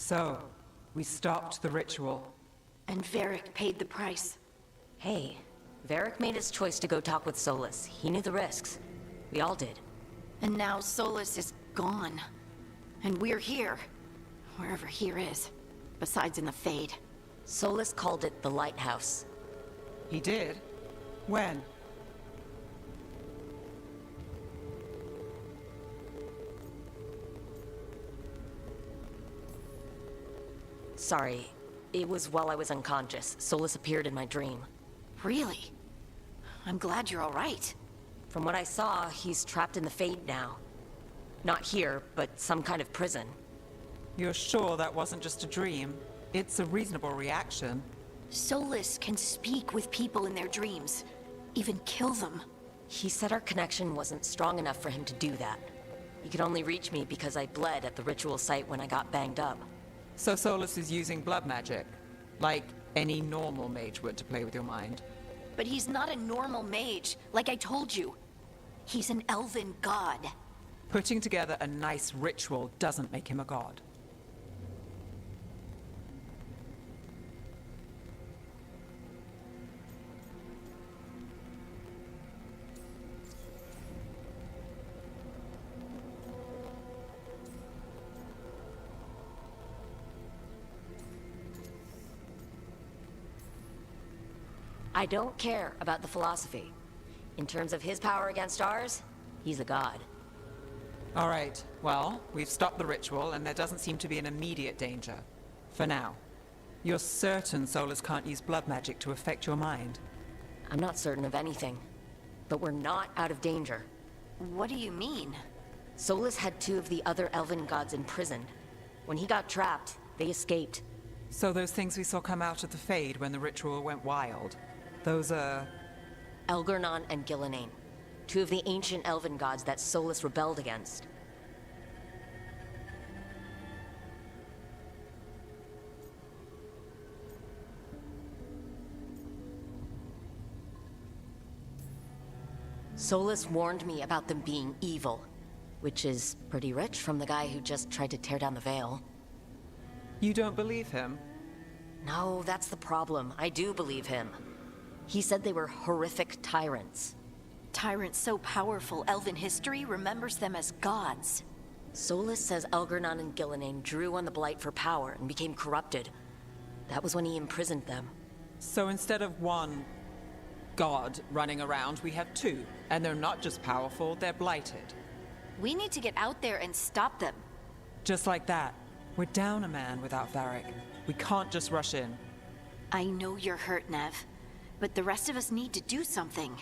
So, we stopped the ritual. And Varric paid the price. Hey, Varric made his choice to go talk with Solus. He knew the risks. We all did. And now Solus is gone. And we're here. Wherever here is. Besides in the Fade. Solus called it the Lighthouse. He did? When? Sorry, it was while I was unconscious. Solus appeared in my dream. Really? I'm glad you're all right. From what I saw, he's trapped in the Fade now. Not here, but some kind of prison. You're sure that wasn't just a dream? It's a reasonable reaction. Solus can speak with people in their dreams. Even kill them. He said our connection wasn't strong enough for him to do that. He could only reach me because I bled at the ritual site when I got banged up. So Solus is using blood magic, like any normal mage would to play with your mind. But he's not a normal mage, like I told you. He's an elven god. Putting together a nice ritual doesn't make him a god. I don't care about the philosophy. In terms of his power against ours, he's a god. All right, well, we've stopped the ritual and there doesn't seem to be an immediate danger. For now. You're certain Solus can't use blood magic to affect your mind? I'm not certain of anything. But we're not out of danger. What do you mean? Solus had two of the other elven gods imprisoned. When he got trapped, they escaped. So those things we saw come out of the Fade when the ritual went wild, those are... Elgernon and Gillenane. Two of the ancient elven gods that Solus rebelled against. Solus warned me about them being evil, which is pretty rich from the guy who just tried to tear down the veil. You don't believe him? No, that's the problem. I do believe him. He said they were horrific tyrants. Tyrants so powerful elven history remembers them as gods. Solus says Elgernon and Gillenane drew on the Blight for power and became corrupted. That was when he imprisoned them. So instead of one god running around, we have two. And they're not just powerful, they're blighted. We need to get out there and stop them. Just like that. We're down a man without Varric. We can't just rush in. I know you're hurt, Nev. But the rest of us need to do something.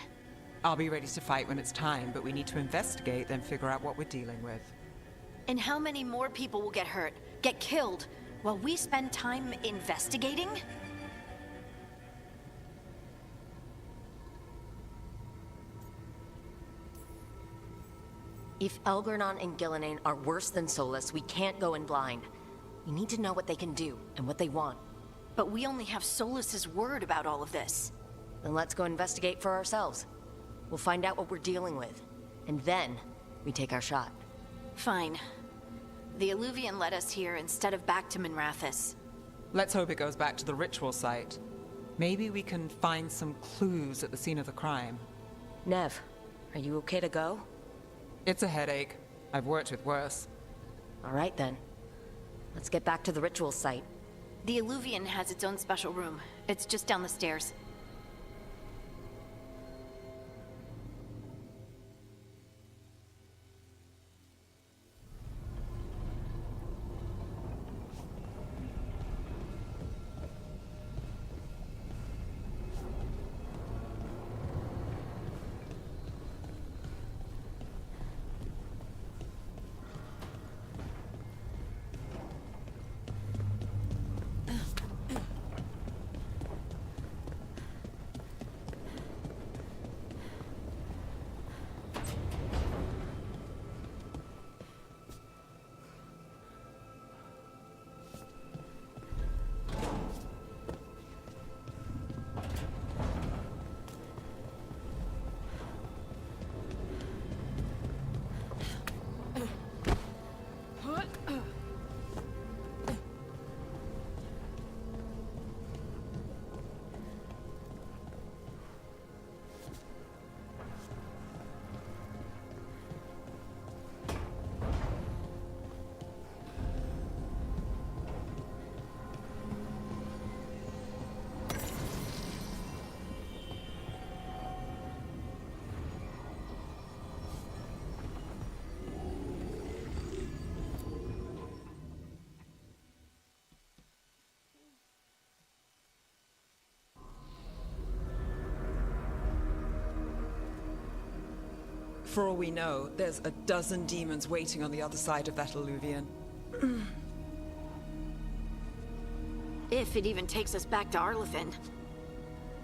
I'll be ready to fight when it's time, but we need to investigate, then figure out what we're dealing with. And how many more people will get hurt, get killed, while we spend time investigating? If Elgernon and Gillenane are worse than Solus, we can't go in blind. We need to know what they can do, and what they want. But we only have Solus's word about all of this. Then let's go investigate for ourselves. We'll find out what we're dealing with. And then, we take our shot. Fine. The Illuvian led us here instead of back to Minrathous. Let's hope it goes back to the ritual site. Maybe we can find some clues at the scene of the crime. Nev, are you okay to go? It's a headache. I've worked with worse. All right then. Let's get back to the ritual site. The Illuvian has its own special room. It's just down the stairs. For all we know, there's a dozen demons waiting on the other side of that alluvion. If it even takes us back to Arlethan.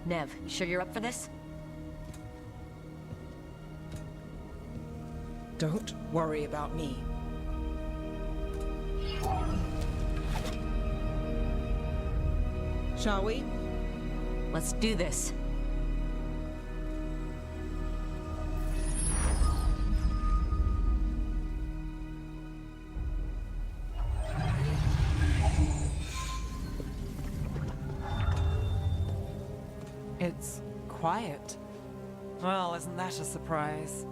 Nev, you sure you're up for this? Don't worry about me. Shall we? Let's do this. It's quiet. Well, isn't that a surprise?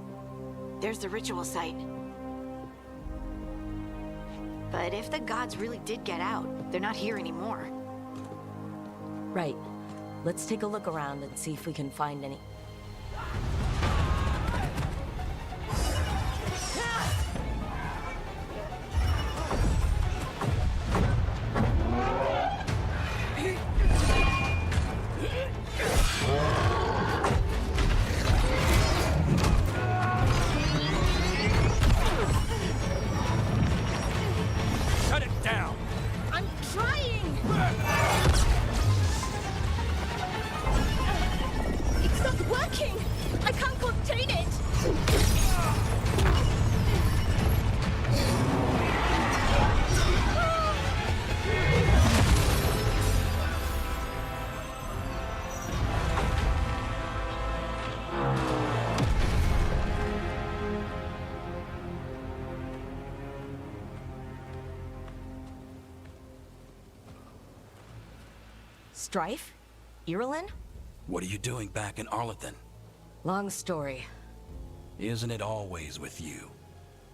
There's the ritual site. But if the gods really did get out, they're not here anymore. Right. Let's take a look around and see if we can find any... Shut it down! I'm trying! It's not working! I can't contain it! Strife? Irulan? What are you doing back in Arlethan? Long story. Isn't it always with you?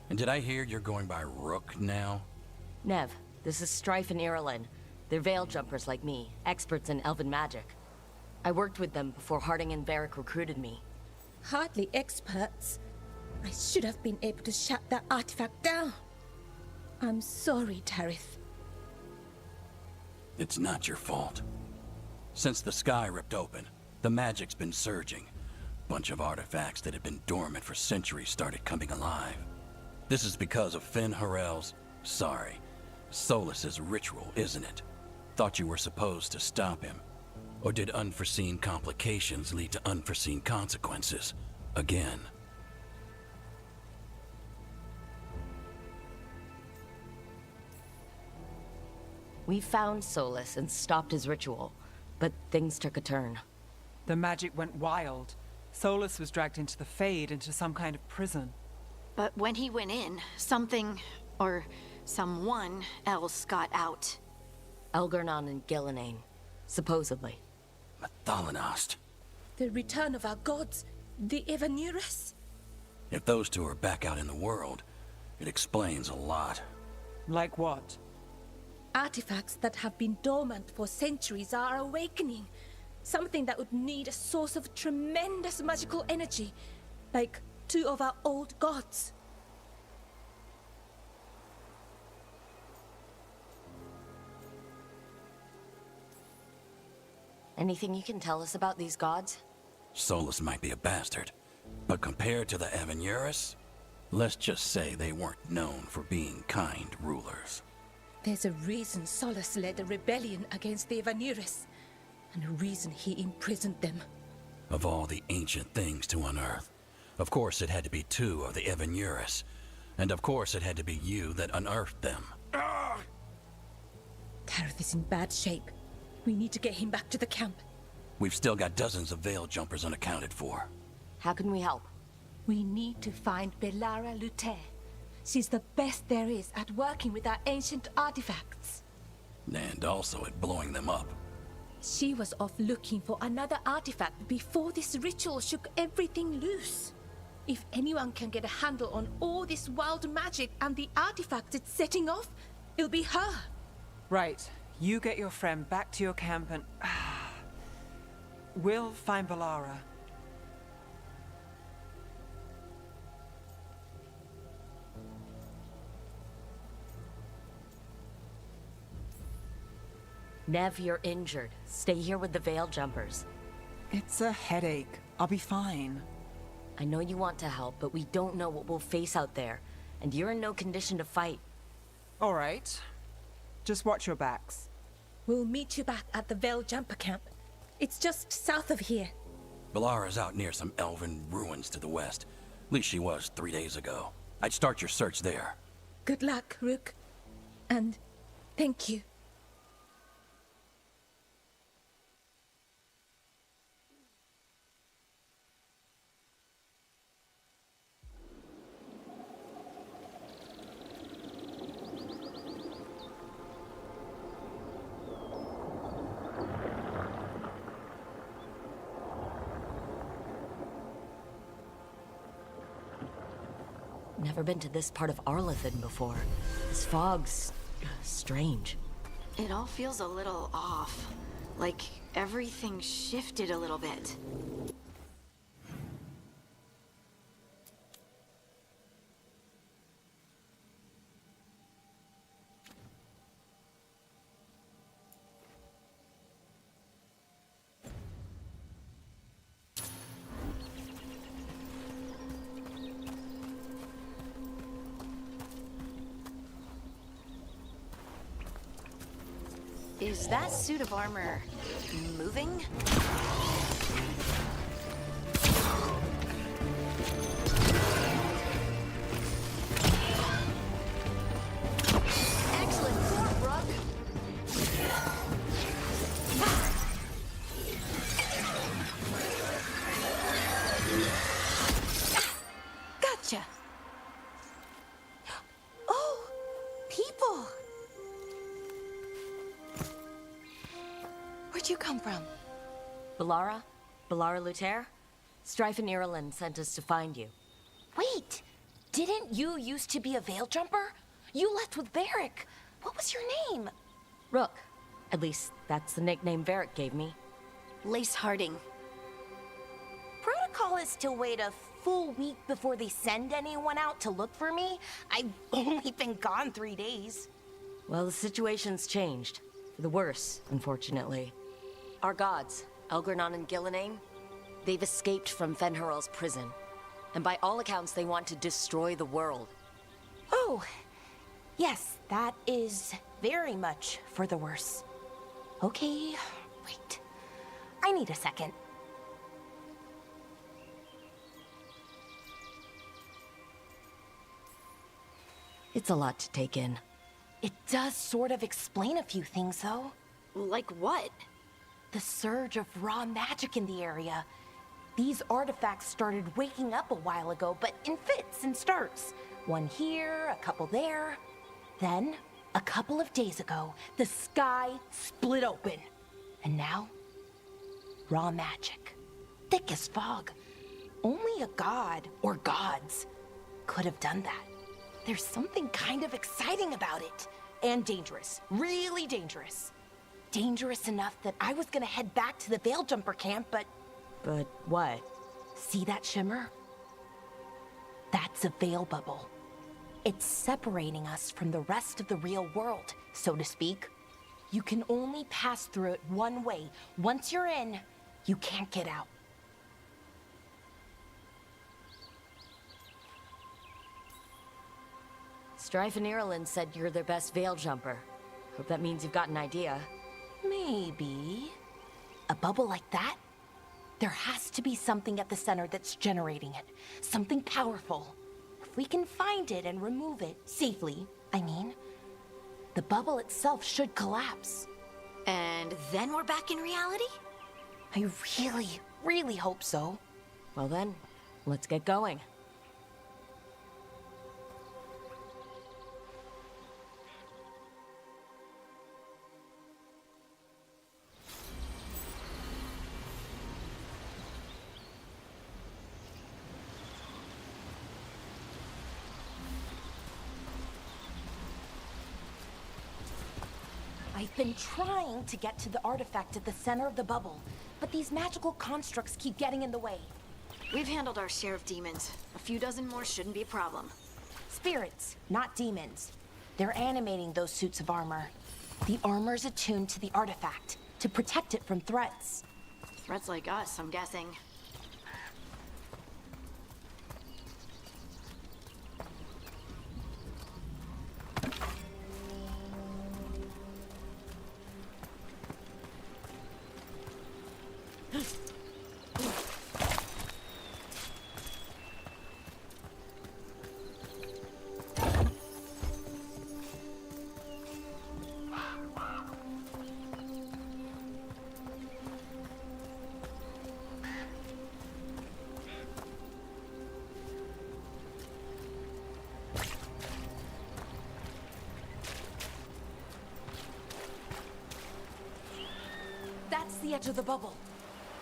And did I hear you're going by Rook now? Nev, this is Strife and Irulan. They're veil jumpers like me, experts in elven magic. I worked with them before Harding and Varric recruited me. Hardly experts. I should have been able to shut that artifact down. I'm sorry, Tarith. It's not your fault. Since the sky ripped open, the magic's been surging. Bunch of artifacts that had been dormant for centuries started coming alive. This is because of Finn Harel's... sorry, Solas's ritual, isn't it? Thought you were supposed to stop him. Or did unforeseen complications lead to unforeseen consequences? Again. We found Solas and stopped his ritual, but things took a turn. The magic went wild. Solus was dragged into the Fade, into some kind of prison. But when he went in, something, or someone else got out. Elgernon and Gillenane, supposedly. Mathalanost. The return of our gods, the Evanurus. If those two are back out in the world, it explains a lot. Like what? Artifacts that have been dormant for centuries are awakening. Something that would need a source of tremendous magical energy, like two of our old gods. Anything you can tell us about these gods? Solus might be a bastard, but compared to the Evanurus, let's just say they weren't known for being kind rulers. There's a reason Solus led a rebellion against the Evanurus, and a reason he imprisoned them. Of all the ancient things to unearth, of course it had to be two of the Evanurus, and of course it had to be you that unearthed them. Tarith is in bad shape. We need to get him back to the camp. We've still got dozens of veil jumpers unaccounted for. How can we help? We need to find Belara Lute. She's the best there is at working with our ancient artifacts. And also at blowing them up. She was off looking for another artifact before this ritual shook everything loose. If anyone can get a handle on all this wild magic and the artifacts it's setting off, it'll be her. Right. You get your friend back to your camp and... we'll find Belara. Nev, you're injured. Stay here with the veil jumpers. It's a headache. I'll be fine. I know you want to help, but we don't know what we'll face out there. And you're in no condition to fight. All right. Just watch your backs. We'll meet you back at the Veil Jumper Camp. It's just south of here. Balara's out near some elven ruins to the west. At least she was 3 days ago. I'd start your search there. Good luck, Rook. And thank you. Never been to this part of Arlathan before. This fog's strange. It all feels a little off. Like everything shifted a little bit. Is that suit of armor moving? Excellent work, Brooke. Gotcha. Oh, people. Where'd you come from? Balara? Balara Luther? Strife and Irulan sent us to find you. Wait, didn't you used to be a veil jumper? You left with Varric. What was your name? Rook. At least, that's the nickname Varric gave me. Lace Harding. Protocol is to wait a full week before they send anyone out to look for me. I've only been gone 3 days. Well, the situation's changed. For the worse, unfortunately. Our gods, Elgernon and Gillenane, they've escaped from Fen'Harel's prison. And by all accounts, they want to destroy the world. Oh, yes, that is very much for the worse. Okay, wait. I need a second. It's a lot to take in. It does sort of explain a few things, though. Like what? The surge of raw magic in the area. These artifacts started waking up a while ago, but in fits and starts. One here, a couple there. Then, a couple of days ago, the sky split open. And now, raw magic. Thick as fog. Only a god, or gods, could have done that. There's something kind of exciting about it. And dangerous. Really dangerous. Dangerous enough that I was gonna head back to the Veil Jumper camp, but... But what? See that shimmer? That's a veil bubble. It's separating us from the rest of the real world, so to speak. You can only pass through it one way. Once you're in, you can't get out. Strife and Irulan said you're their best veil jumper. Hope that means you've got an idea. Maybe. A bubble like that? There has to be something at the center that's generating it. Something powerful. If we can find it and remove it, safely, I mean, the bubble itself should collapse. And then we're back in reality? I really, really hope so. Well then, let's get going. I've been trying to get to the artifact at the center of the bubble, but these magical constructs keep getting in the way. We've handled our share of demons. A few dozen more shouldn't be a problem. Spirits, not demons. They're animating those suits of armor. The armor's attuned to the artifact, to protect it from threats. Threats like us, I'm guessing. the edge of the bubble.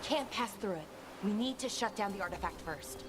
Can't pass through it. We need to shut down the artifact first.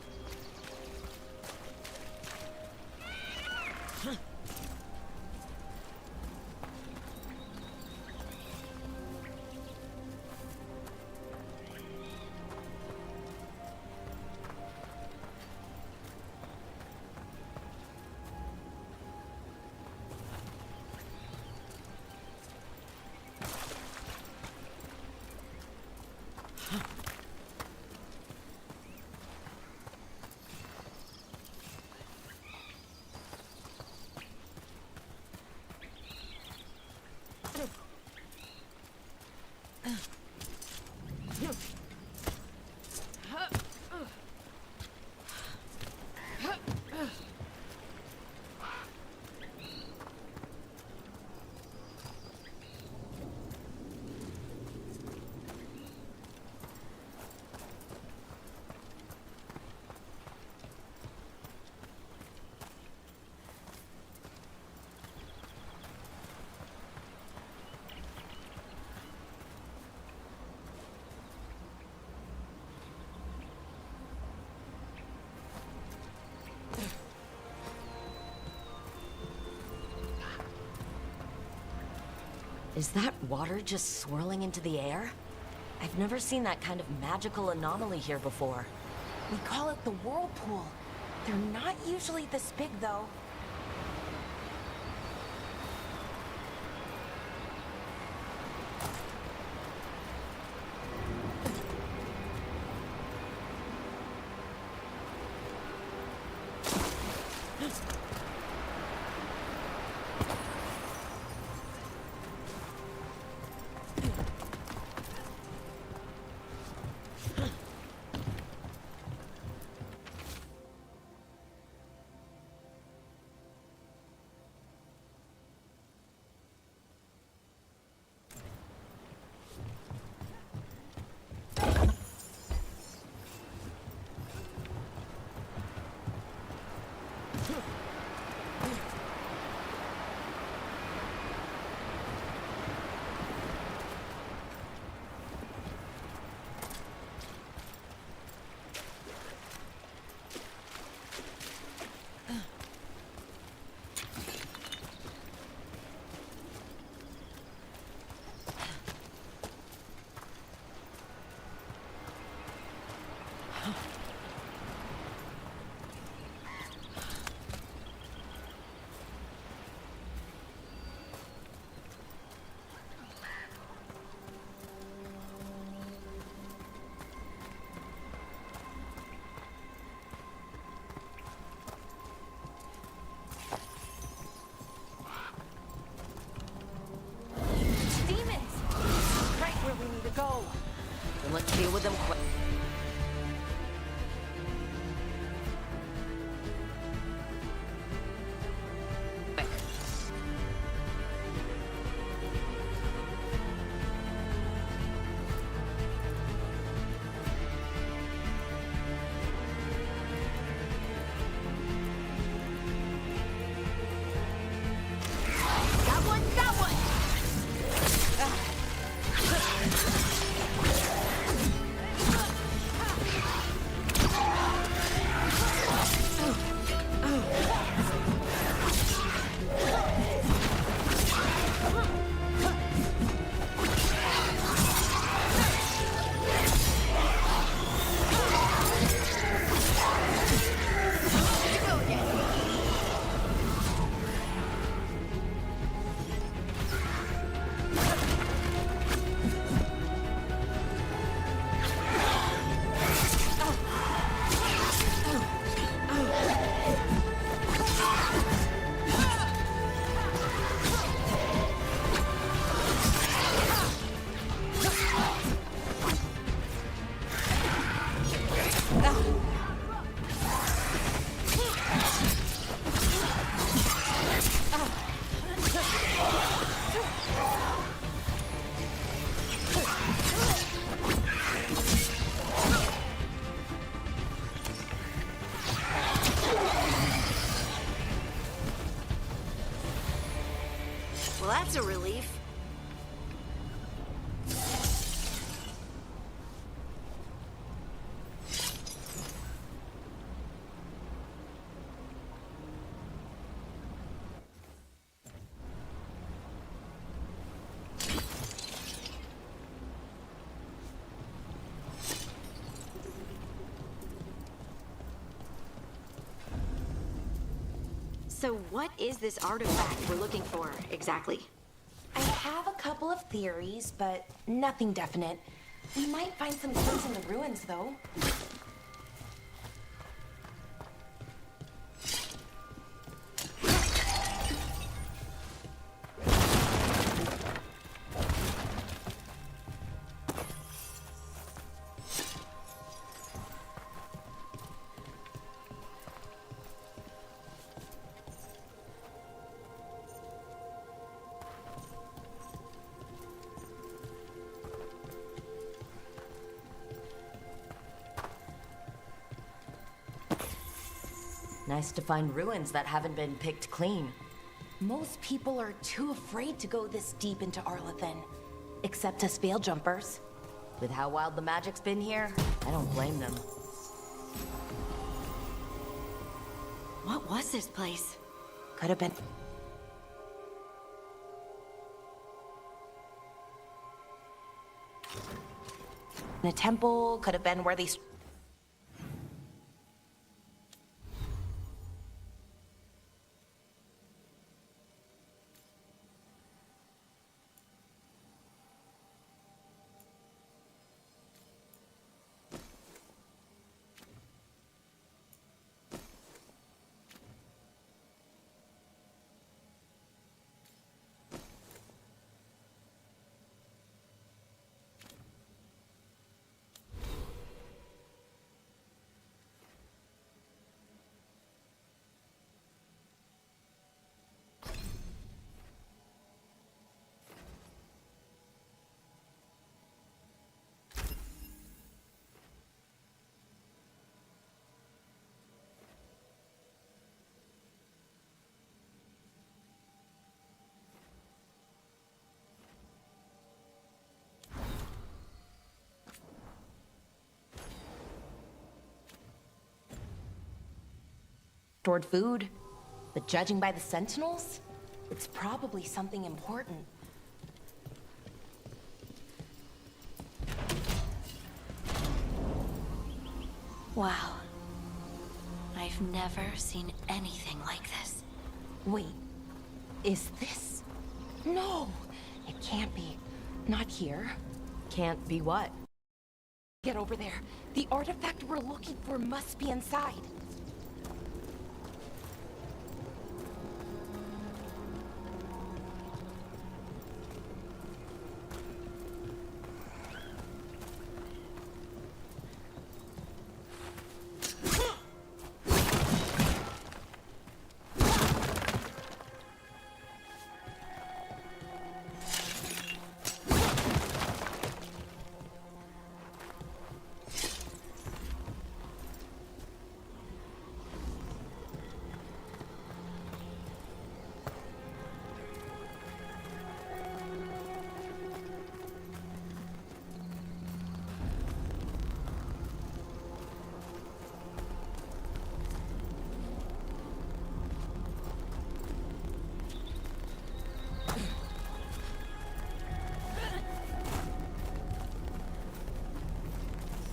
Is that water just swirling into the air? I've never seen that kind of magical anomaly here before. We call it the whirlpool. They're not usually this big, though. Go. Then let's deal with them quick. Well, that's a relief. So what is this artifact we're looking for, exactly? I have a couple of theories, but nothing definite. We might find some clues in the ruins, though. Nice to find ruins that haven't been picked clean. Most people are too afraid to go this deep into Arlathan. Except us veil jumpers. With how wild the magic's been here, I don't blame them. What was this place? Could have been... a temple, could have been where they... stored food. But judging by the sentinels, it's probably something important. Wow. I've never seen anything like this. Wait, is this? No, it can't be. Not here. Can't be what? Get over there. The artifact we're looking for must be inside.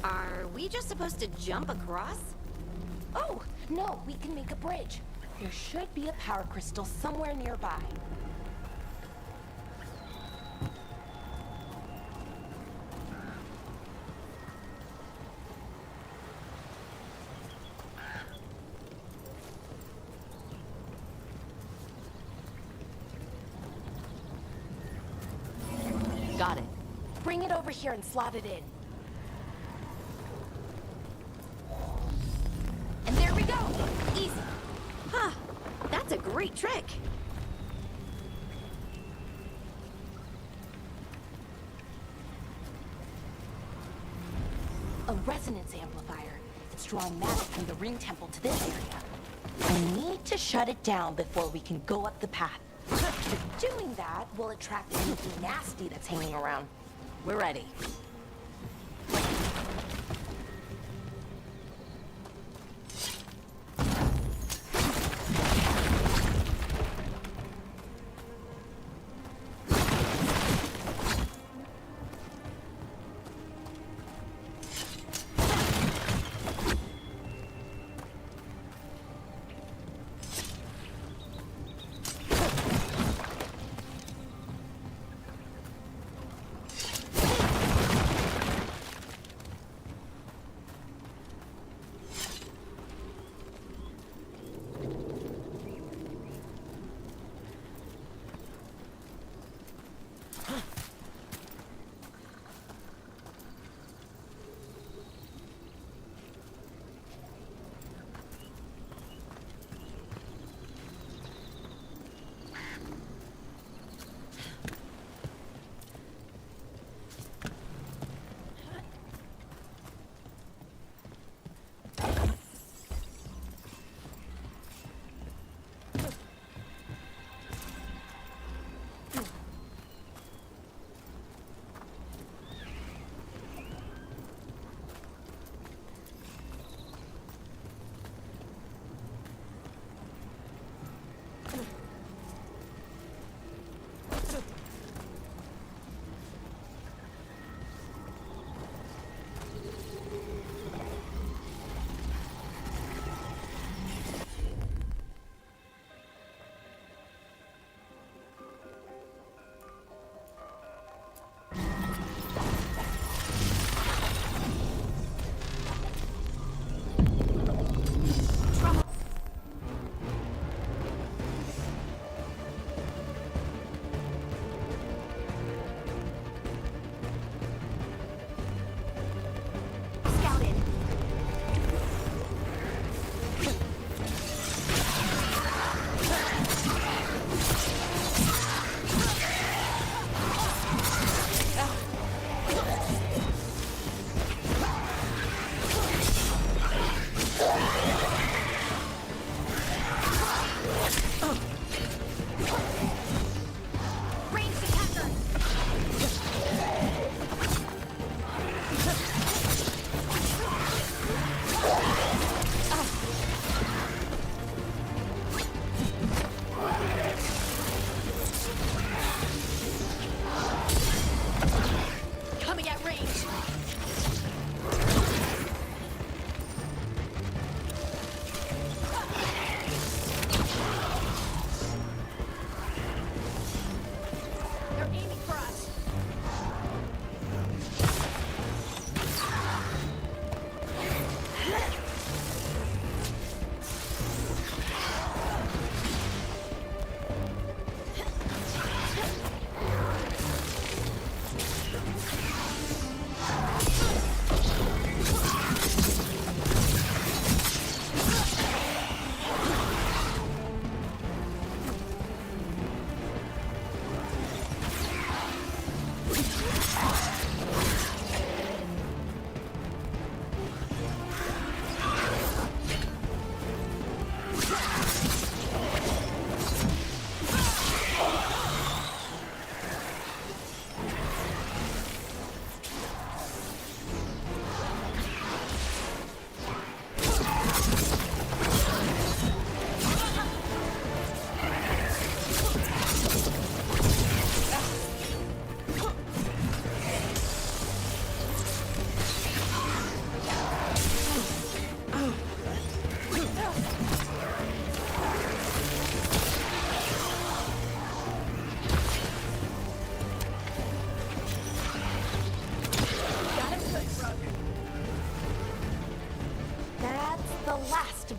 Are we just supposed to jump across? Oh, no, we can make a bridge. There should be a power crystal somewhere nearby. Got it. Bring it over here and slot it in. And there we go! Easy. Huh. That's a great trick. A resonance amplifier. It's drawing magic from the ring temple to this area. I need to shut it down before we can go up the path. Doing that will attract anything nasty that's hanging around. We're ready.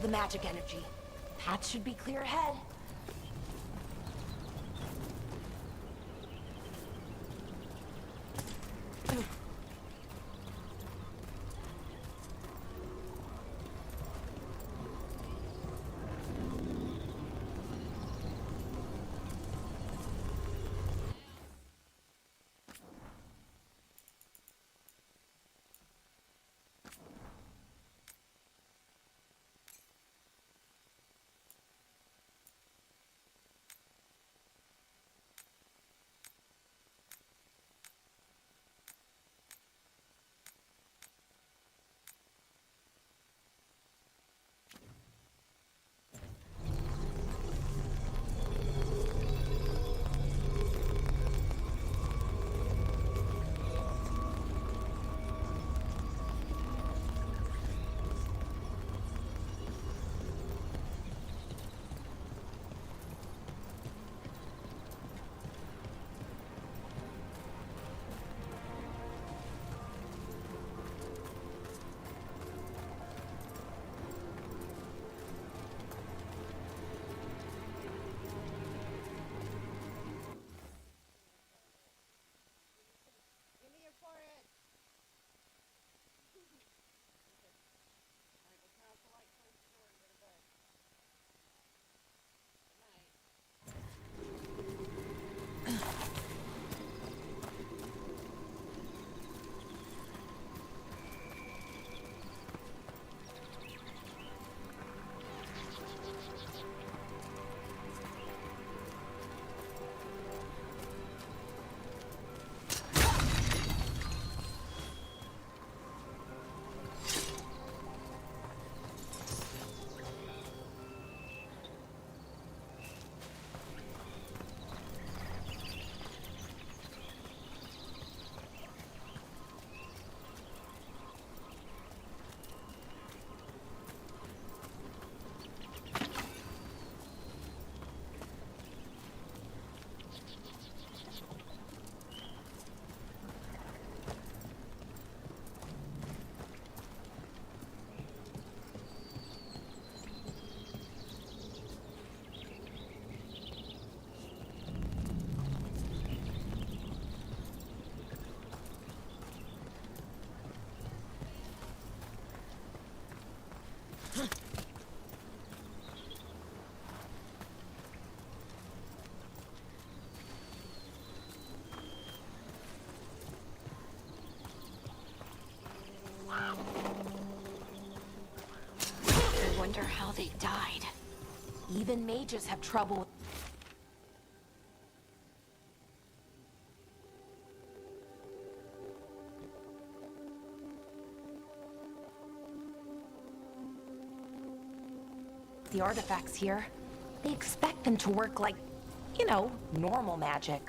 the magic energy. Path should be clear ahead. I wonder how they died. Even mages have trouble. The artifacts here, they expect them to work like, you know, normal magic.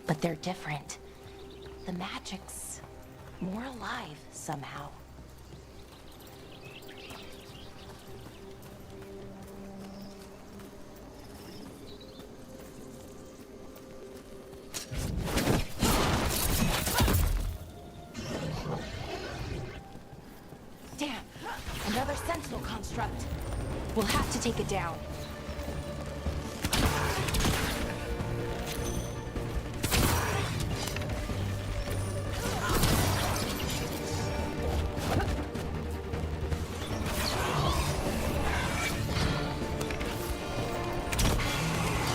But they're different. The magic's more alive somehow. Damn, another sentinel construct. We'll have to take it down.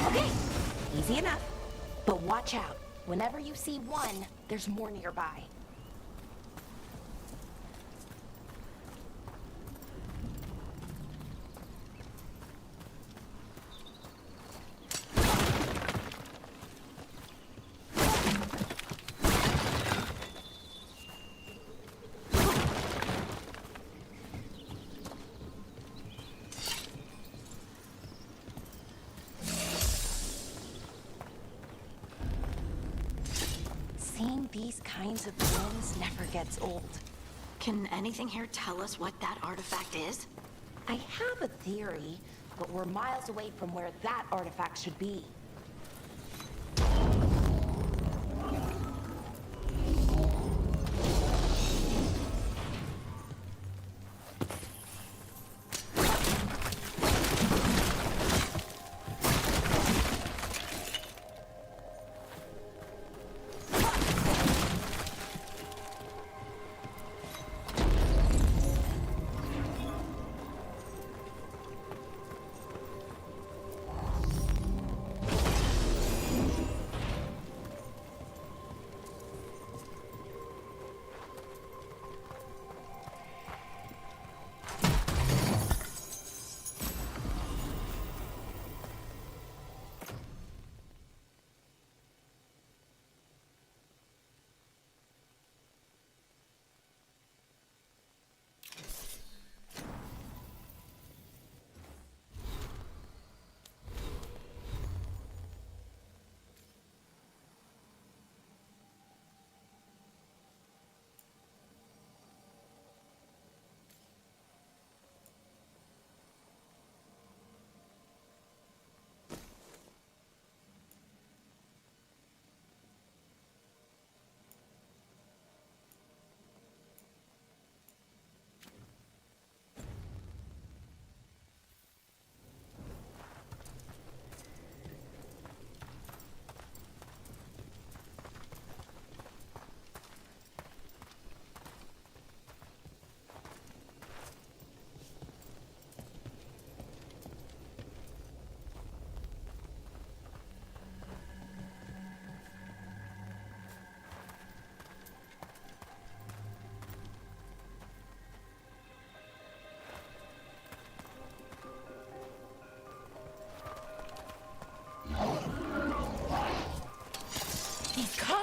Okay, easy enough. But watch out. Whenever you see one, there's more nearby. Seeing these kinds of things never gets old. Can anything here tell us what that artifact is? I have a theory, but we're miles away from where that artifact should be.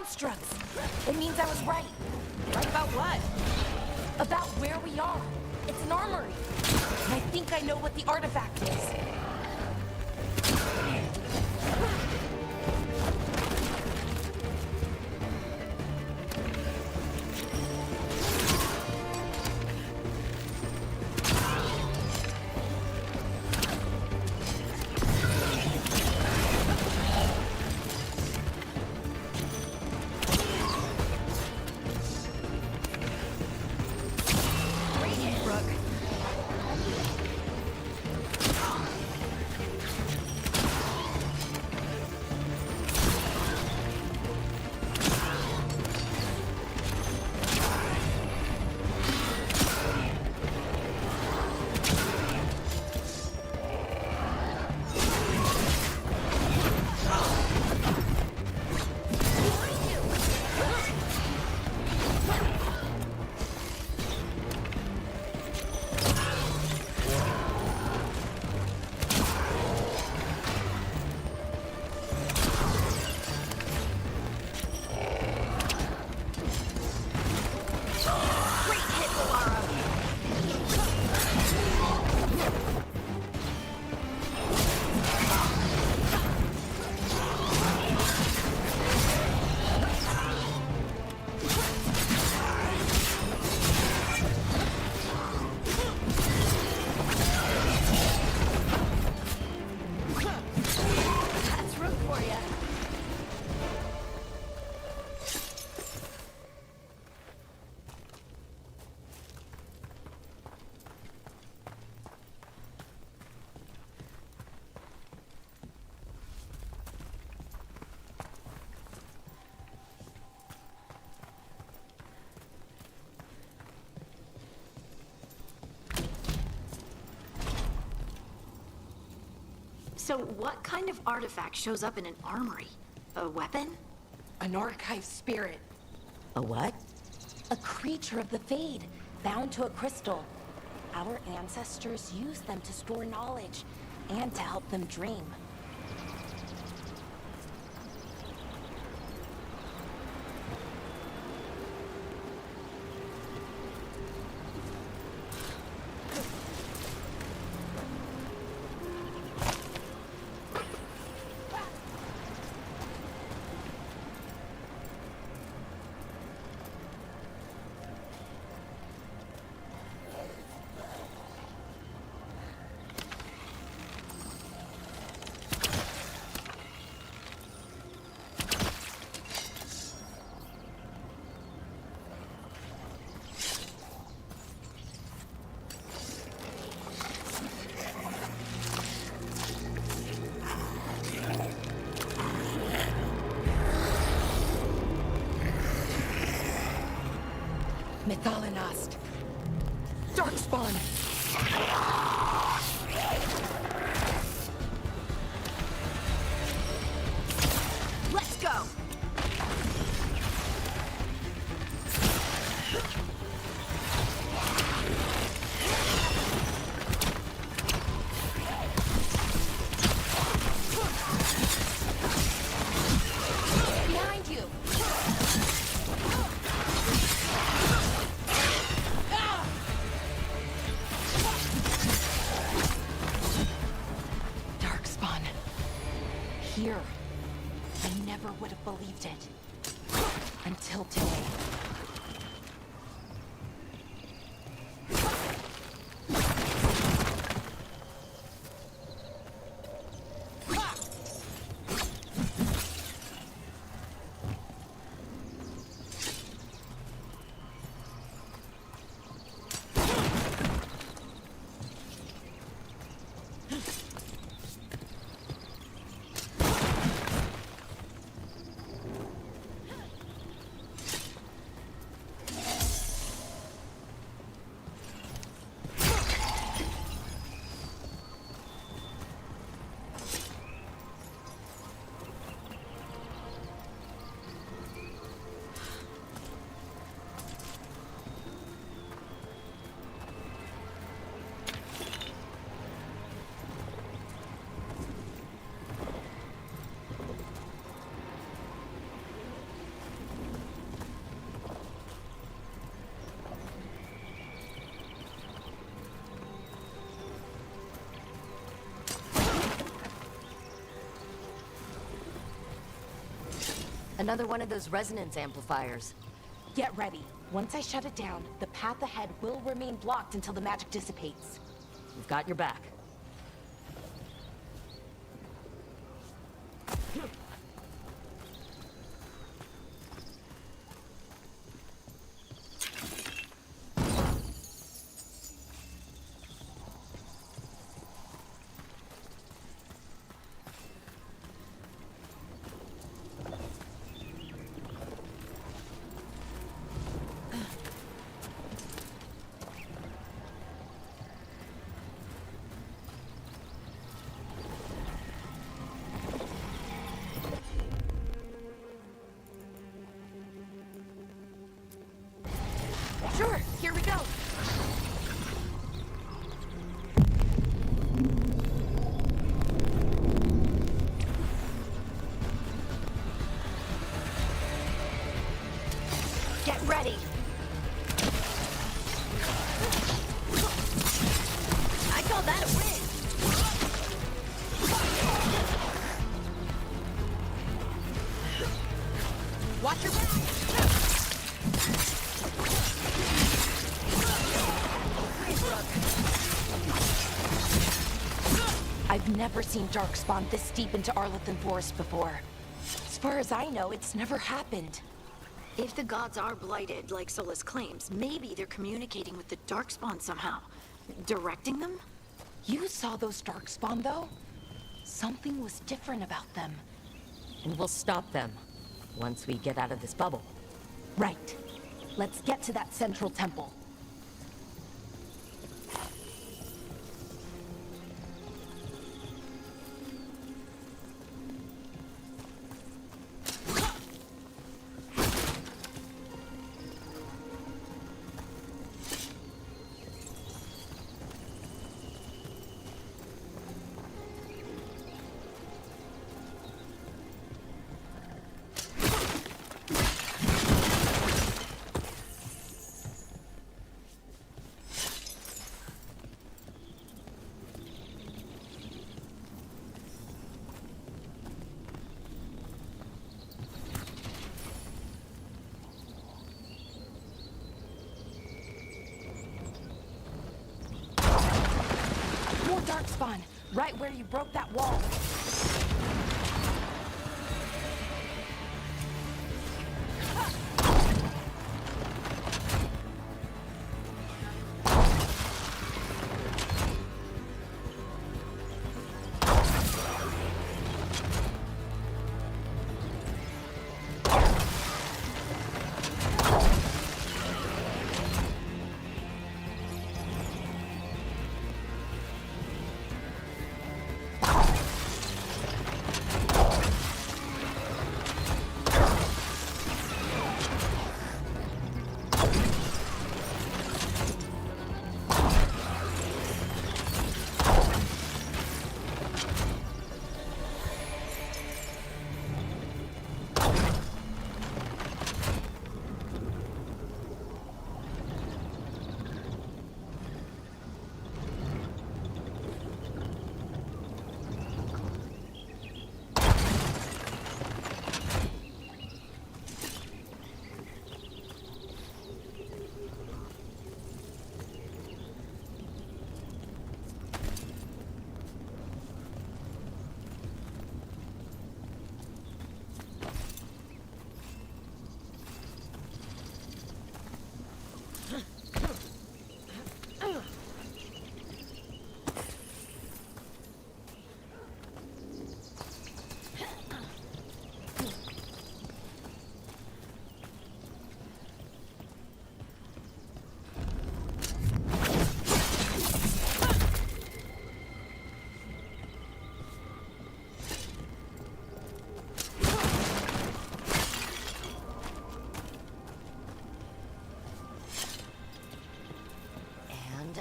constructs. It means I was right. Right about what? About where we are. It's an armory. And I think I know what the artifact is. So what kind of artifact shows up in an armory? A weapon? An archive spirit. A what? A creature of the Fade, bound to a crystal. Our ancestors used them to store knowledge and to help them dream. Mythalinast. Darkspawn. Let's go! Behind you. Darkspawn. Here. I never would have believed it. Until today. Another one of those resonance amplifiers. Get ready. Once I shut it down, the path ahead will remain blocked until the magic dissipates. We've got your back. Sure, here we go. Get ready. I call that a win. Watch your back. I've never seen Darkspawn this deep into Arlethan Forest before. As far as I know, it's never happened. If the gods are blighted, like Solus claims, maybe they're communicating with the Darkspawn somehow. Directing them? You saw those Darkspawn, though? Something was different about them. And we'll stop them once we get out of this bubble. Right. Let's get to that central temple. More Darkspawn, right where you broke that wall.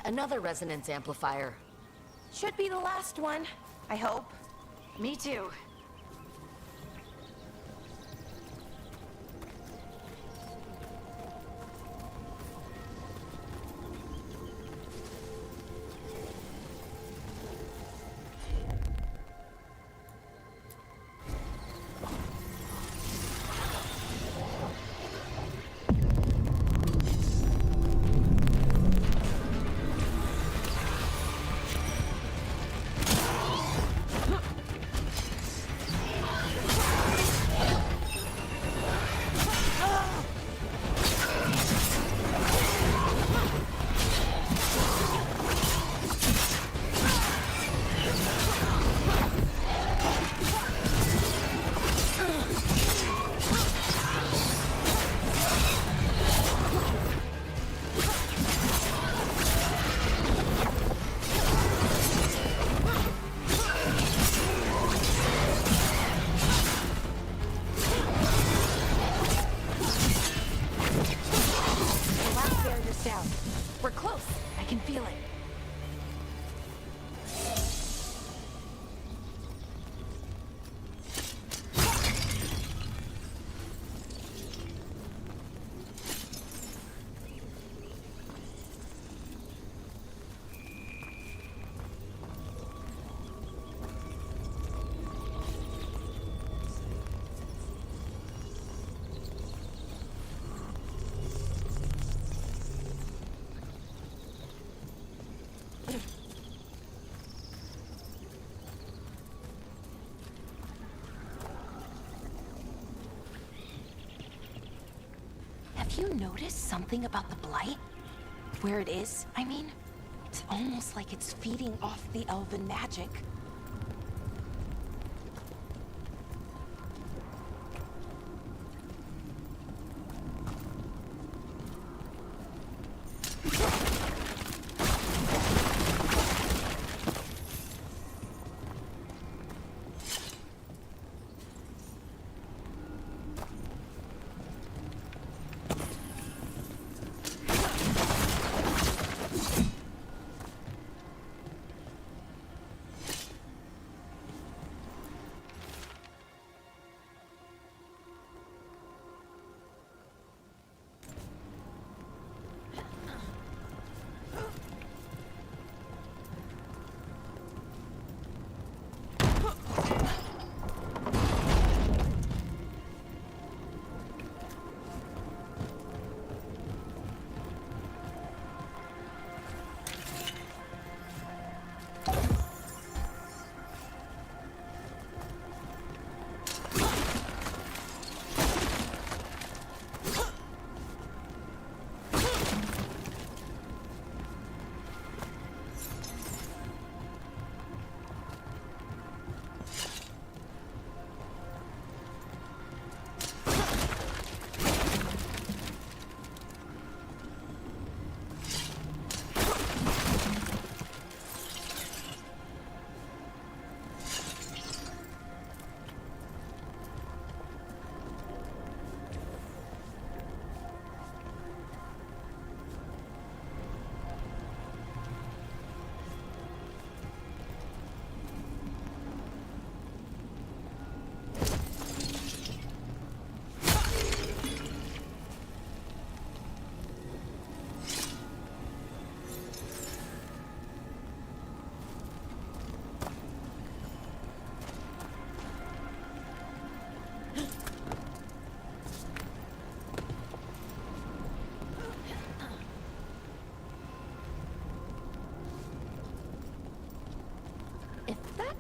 Another resonance amplifier. Should be the last one, I hope. Me too. you noticed something about the blight? Where it is, I mean? It's almost like it's feeding off the elven magic.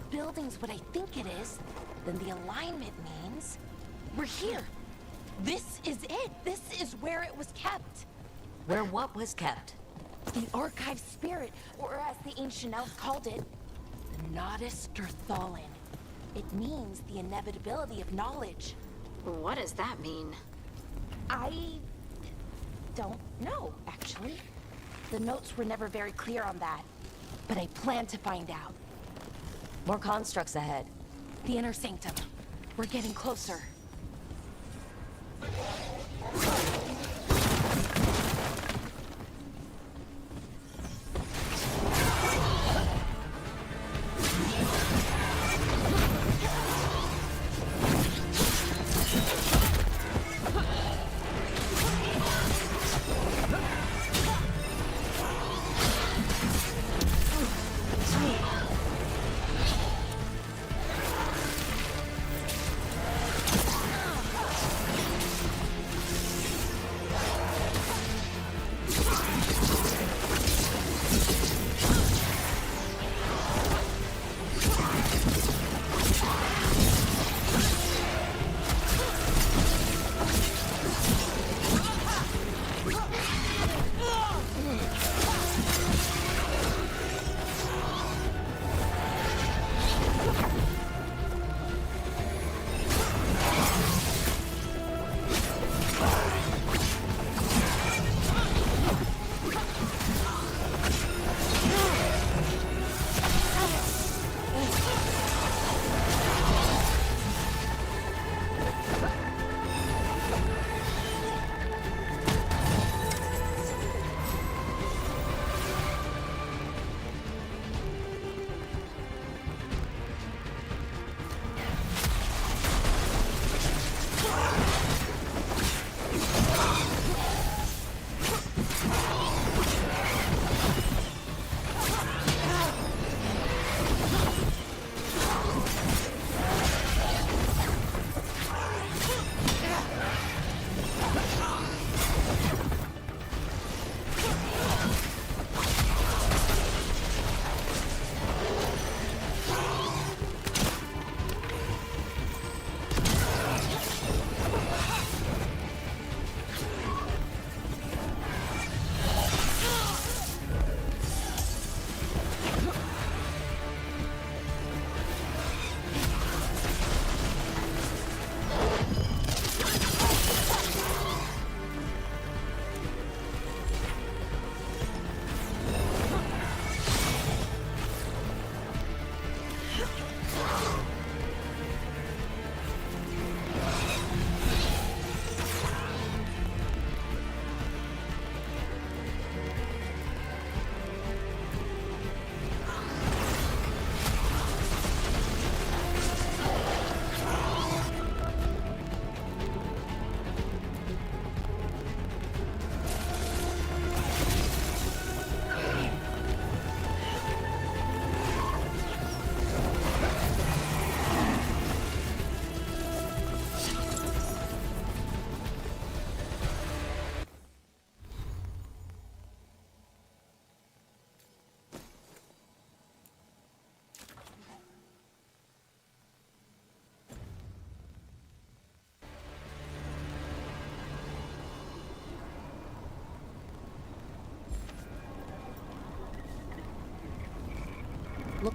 Building's what I think it is, then the alignment means we're here. This is it. This is where it was kept. Where what was kept? The archive spirit, or as the ancient elves called it, the Nodus Derthalin. It means the inevitability of knowledge. What does that mean? I don't know, actually. The notes were never very clear on that, but I plan to find out. More constructs ahead. The inner sanctum. We're getting closer.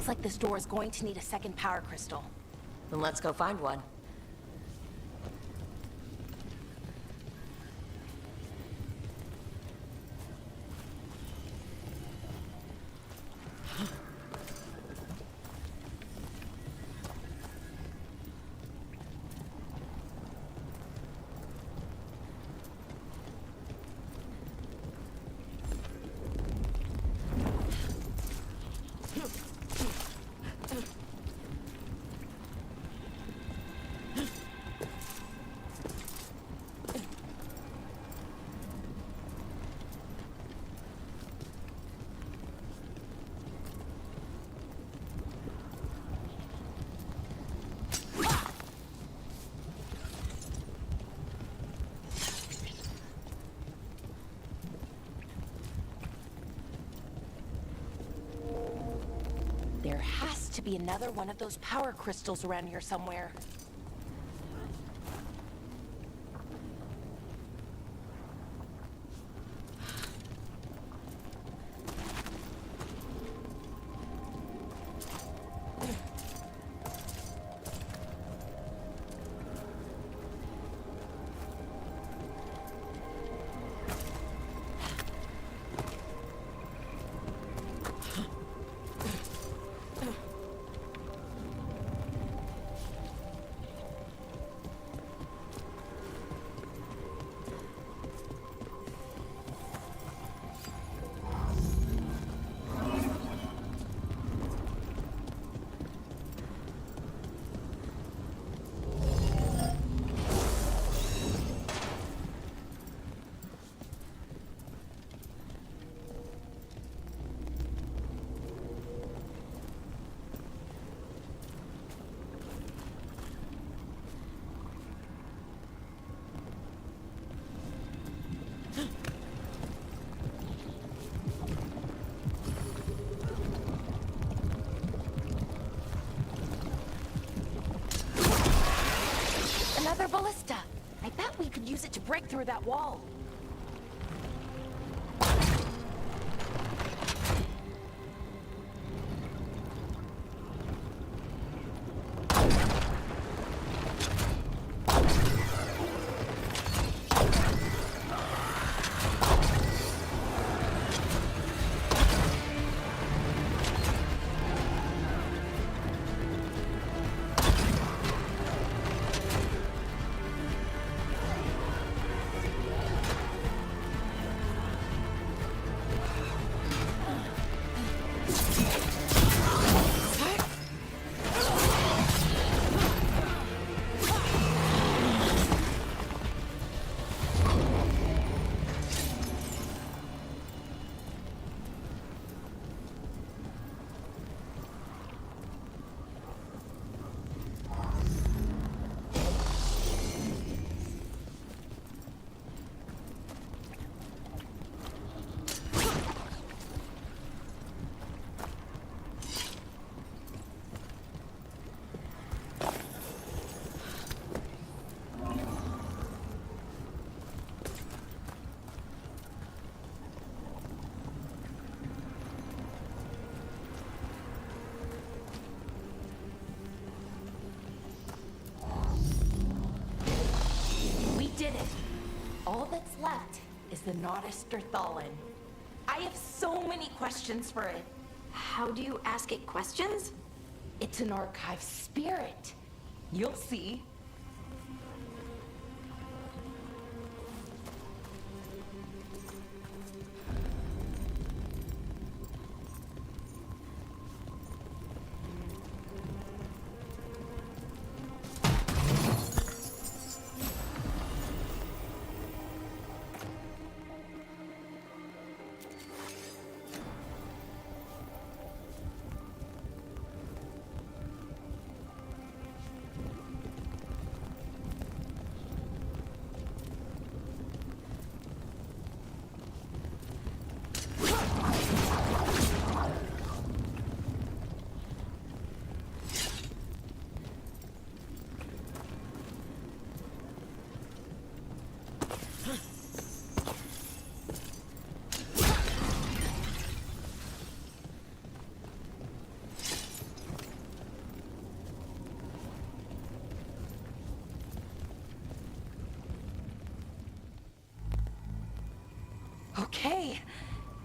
Looks like this door is going to need a second power crystal. Then let's go find one. There has to be another one of those power crystals around here somewhere. Another ballista! I bet we could use it to break through that wall. Did it! All that's left is the Nodus Thallen. I have so many questions for it. How do you ask it questions? It's an archive spirit. You'll see. Okay,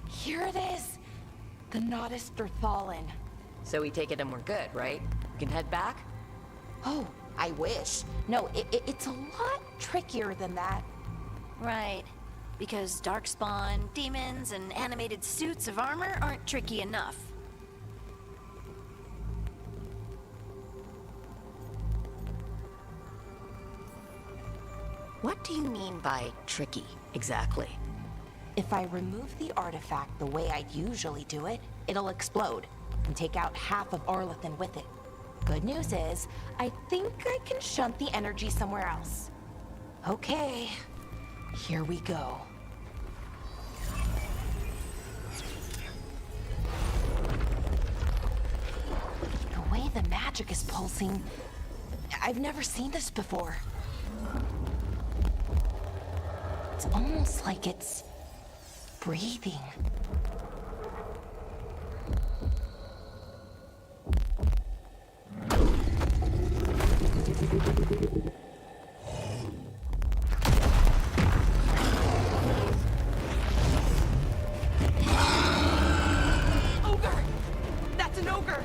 here it is. The Nodus Dirthalin. So we take it and we're good, right? We can head back? Oh, I wish. No, it's a lot trickier than that. Right. Because darkspawn, demons, and animated suits of armor aren't tricky enough. What do you mean by tricky, exactly? If I remove the artifact the way I usually do it, it'll explode and take out half of Arlethan with it. Good news is, I think I can shunt the energy somewhere else. Okay, here we go. The way the magic is pulsing, I've never seen this before. It's almost like it's breathing. Ogre! That's an ogre!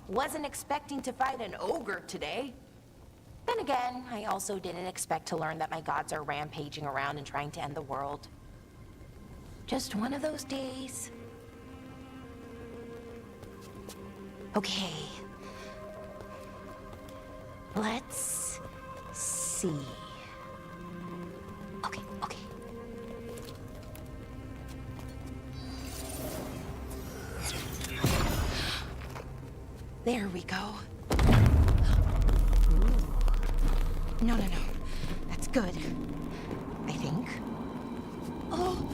Wasn't expecting to fight an ogre today. Then again, I also didn't expect to learn that my gods are rampaging around and trying to end the world. Just one of those days. Okay. Let's see. Okay. There we go. Ooh. No. That's good. I think. Oh.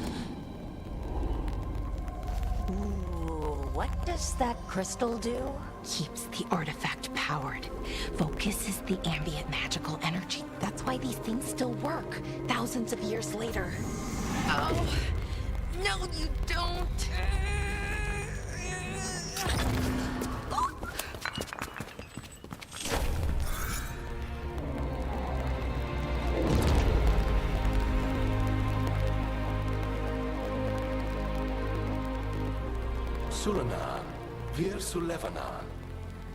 Ooh, what does that crystal do? Keeps the artifact powered. Focuses the ambient magical energy. That's why these things still work, thousands of years later. Oh. No, you don't. Sulanan, Vir Sulevanan,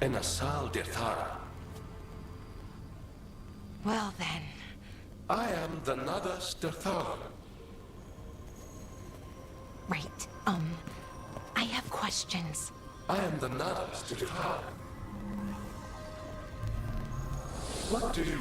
and Asal Dirthara. Well then. I am the Nadas Dirthara. Right, I have questions. I am the Nadas Dirthara. What do you...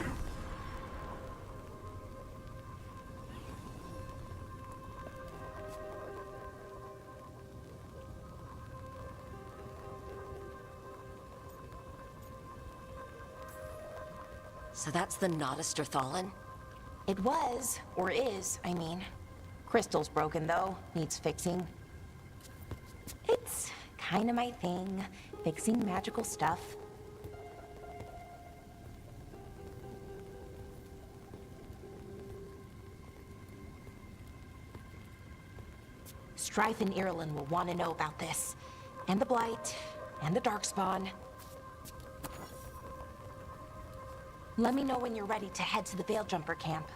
So that's the Nodester Thalin? It was, or is, I mean. Crystal's broken though, needs fixing. It's kinda my thing, fixing magical stuff. Strife and Irulan will want to know about this. And the Blight, and the Darkspawn. Let me know when you're ready to head to the Veil Jumper camp.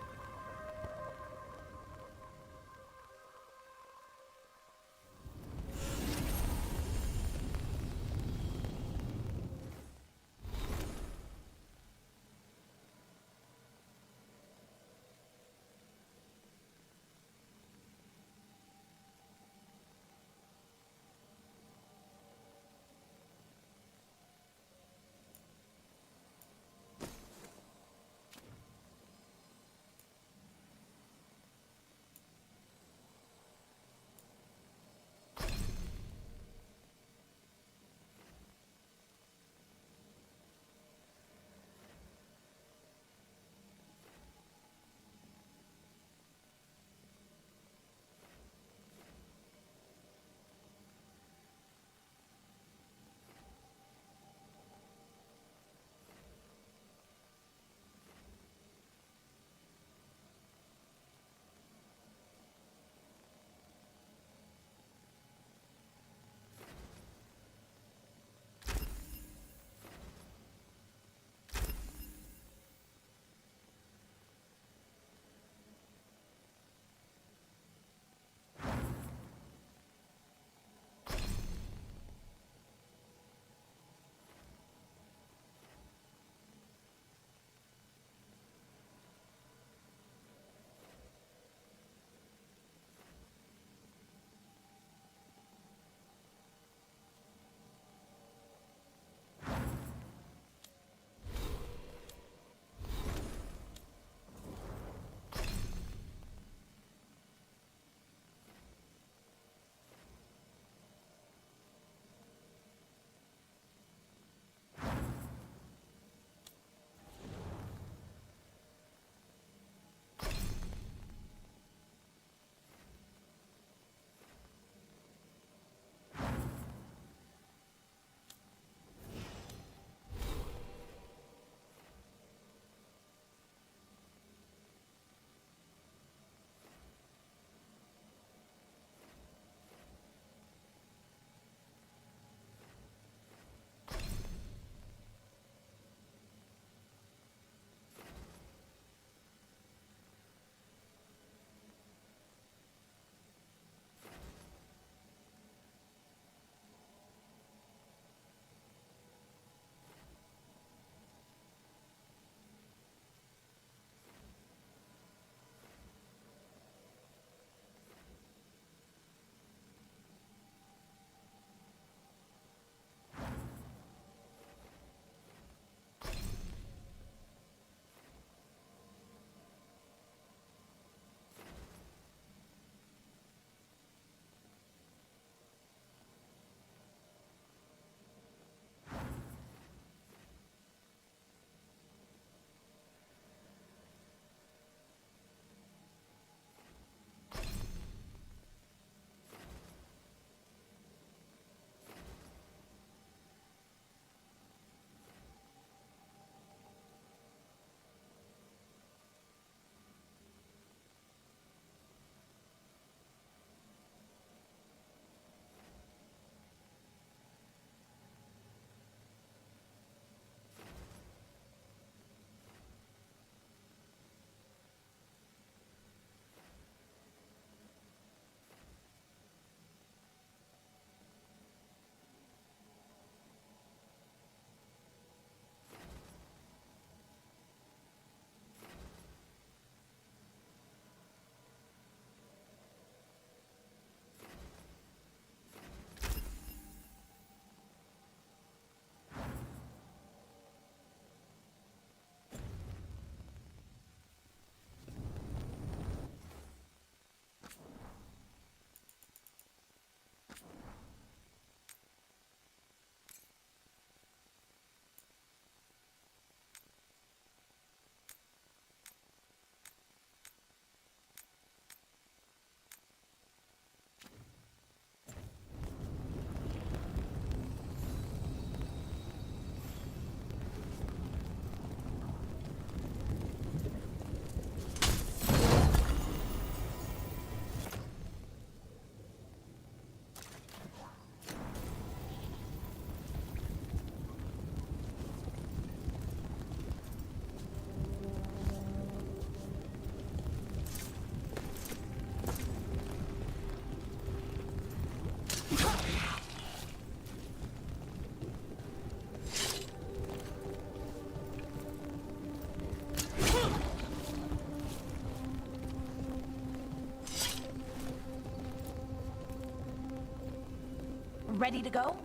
ready to go?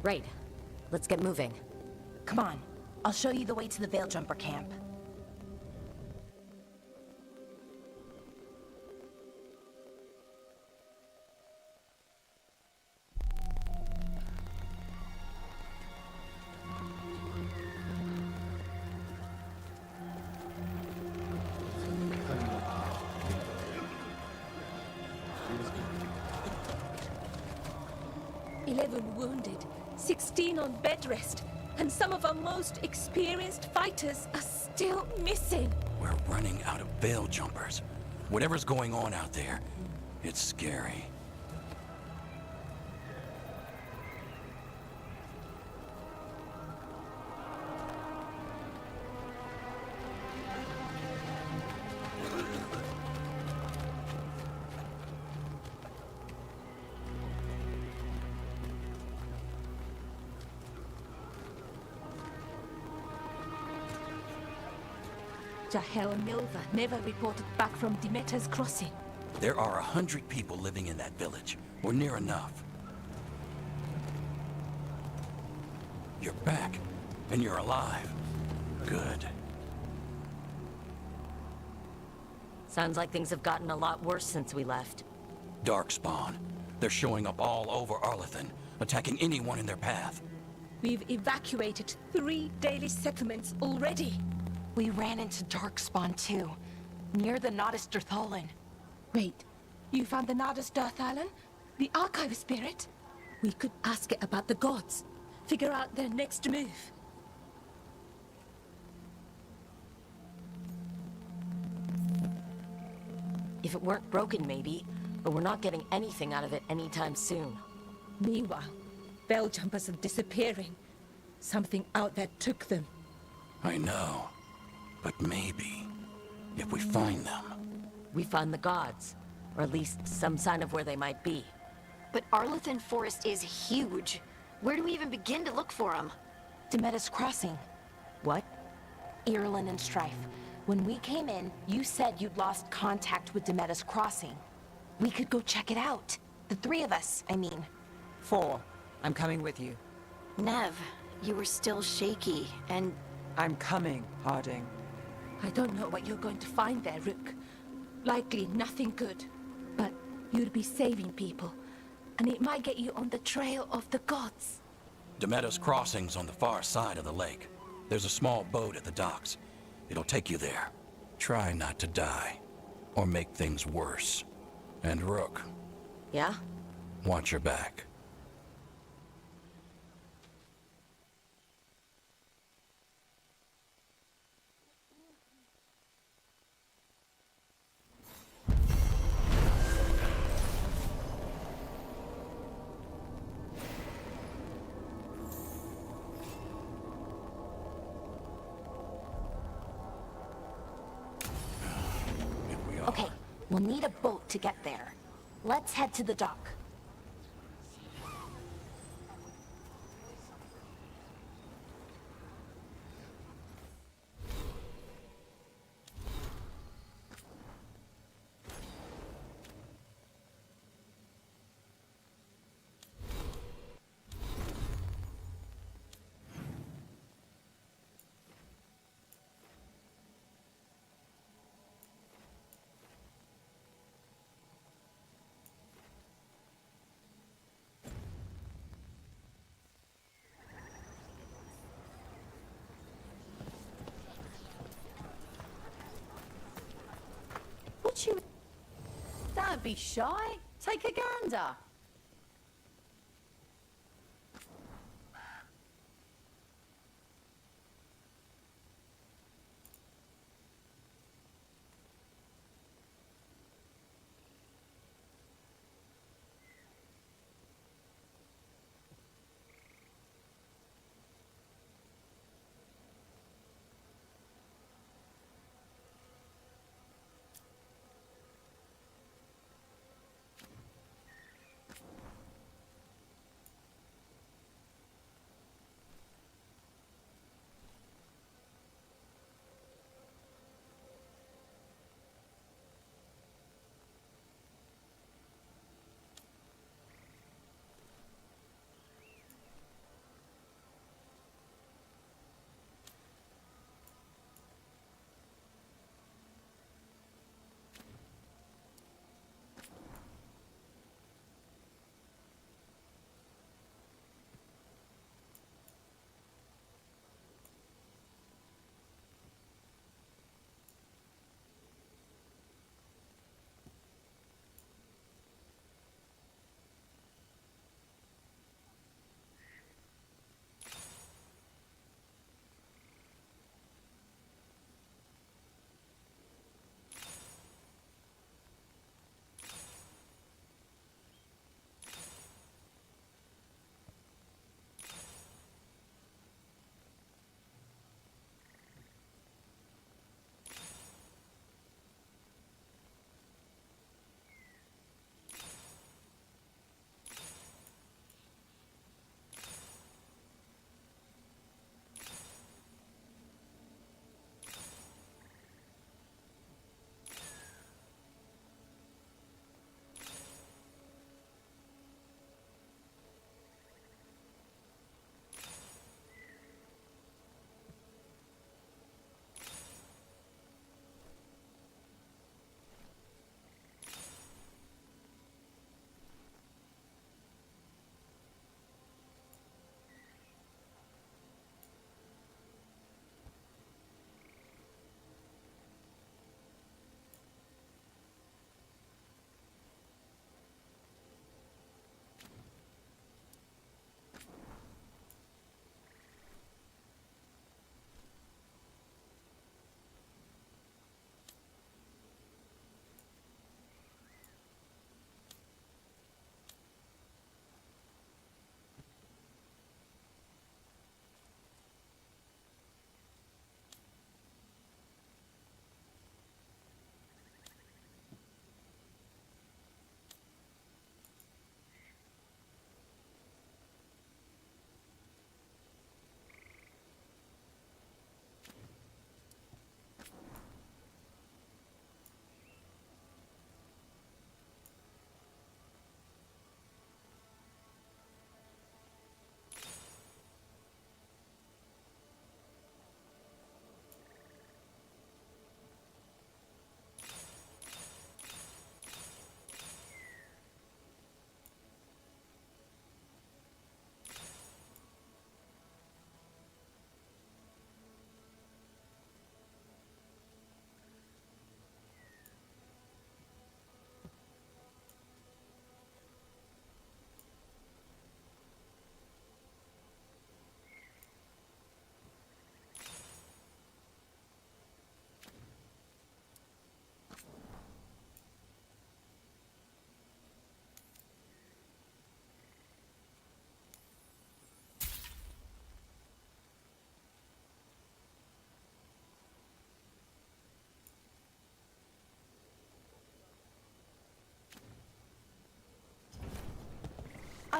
Right. Let's get moving. Come on, I'll show you the way to the Veil Jumper camp. Wounded, 16 on bed rest, and some of our most experienced fighters are still missing. We're running out of Veil Jumpers. Whatever's going on out there, it's scary. Jahel and Milva never reported back from Demeter's crossing. There are 100 people living in that village. We're near enough. You're back, and you're alive. Good. Sounds like things have gotten a lot worse since we left. Darkspawn. They're showing up all over Arlethan, attacking anyone in their path. We've evacuated 3 daily settlements already. We ran into Darkspawn too, near the Nodus Dirtholan. Wait, you found the Nodus Dirthalan? The Archive Spirit? We could ask it about the gods. Figure out their next move. If it weren't broken, maybe. But we're not getting anything out of it anytime soon. Meanwhile, Veil Jumpers are disappearing. Something out there took them. I know. But maybe, if we find them... We find the gods. Or at least some sign of where they might be. But Arlethan Forest is huge. Where do we even begin to look for them? Demeter's Crossing. What? Irulan and Strife. When we came in, you said you'd lost contact with Demeter's Crossing. We could go check it out. The 3 of us, I mean. 4. I'm coming with you. Nev, you were still shaky, and... I'm coming, Harding. I don't know what you're going to find there, Rook. Likely nothing good. But you'll be saving people. And it might get you on the trail of the gods. Demeter's Crossing's on the far side of the lake. There's a small boat at the docks. It'll take you there. Try not to die. Or make things worse. And Rook, Yeah? watch your back. Okay, we'll need a boat to get there. Let's head to the dock. What you... Don't be shy. Take a gander.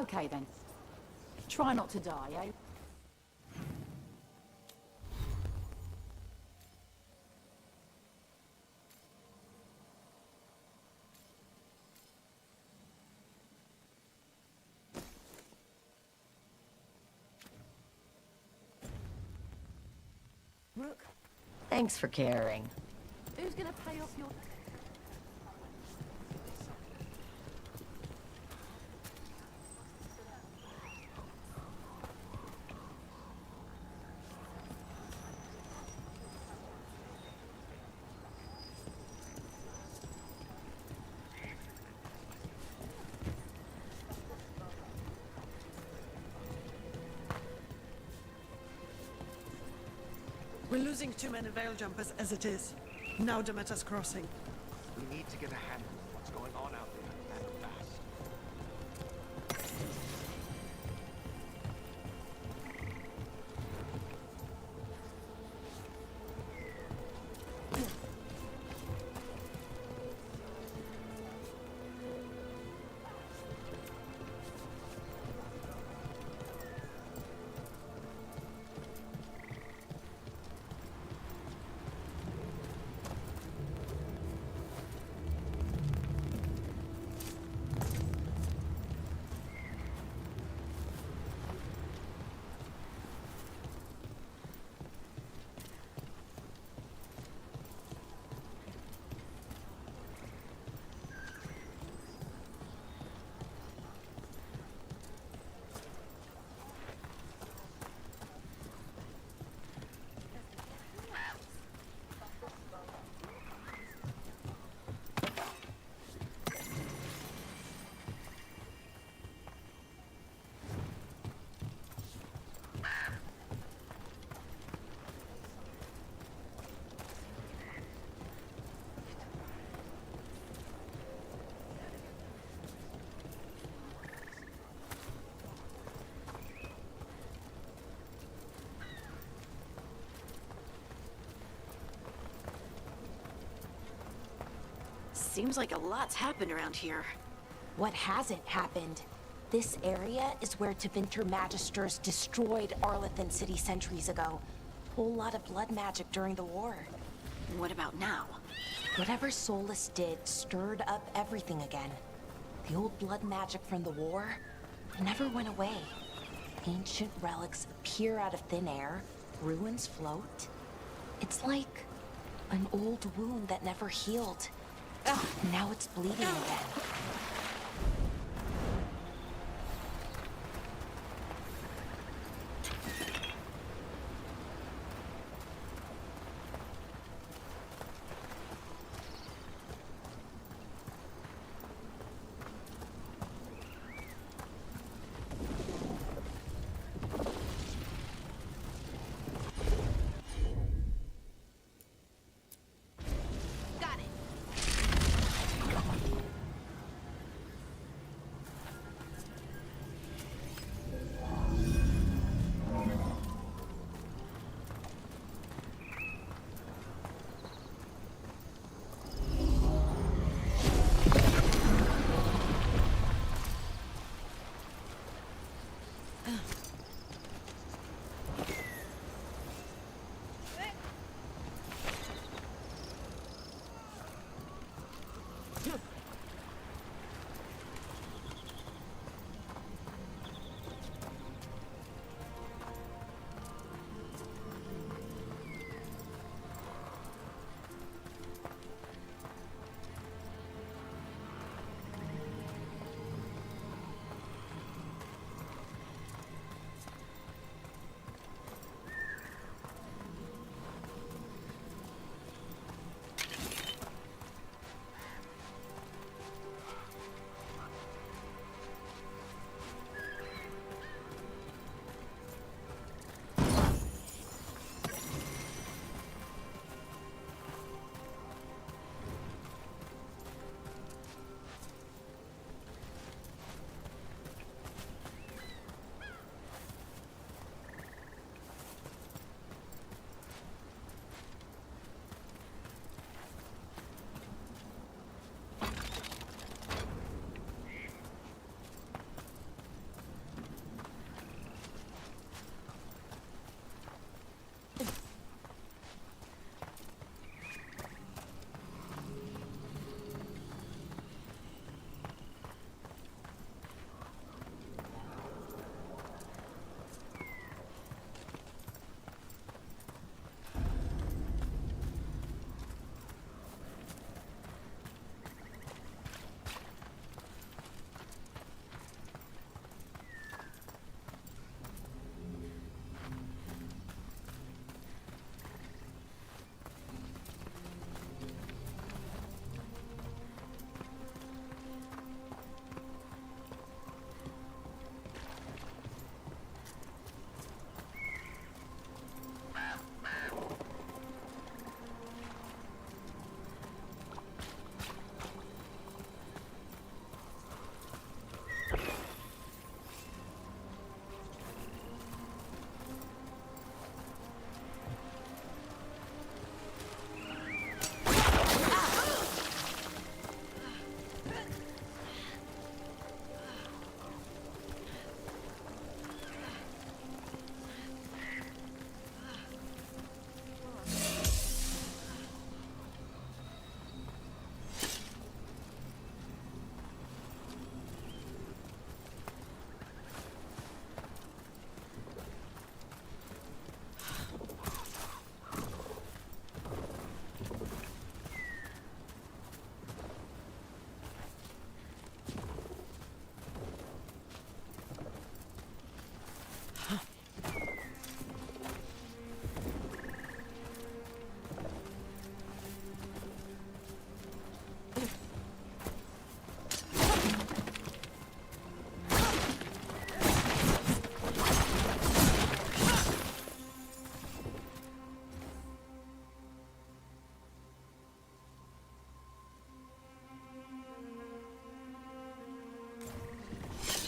Okay then. Try not to die, eh? Rook, thanks for caring. Who's gonna pay off your... We're losing too many veil jumpers as it is. Now Demeter's crossing. We need to get a handle on what's going on out there, and fast. Seems like a lot's happened around here. What hasn't happened? This area is where Tevinter Magisters destroyed Arlathan City centuries ago. Whole lot of blood magic during the war. What about now? Whatever Solus did stirred up everything again. The old blood magic from the war never went away. Ancient relics appear out of thin air, ruins float. It's like an old wound that never healed. Now it's bleeding again.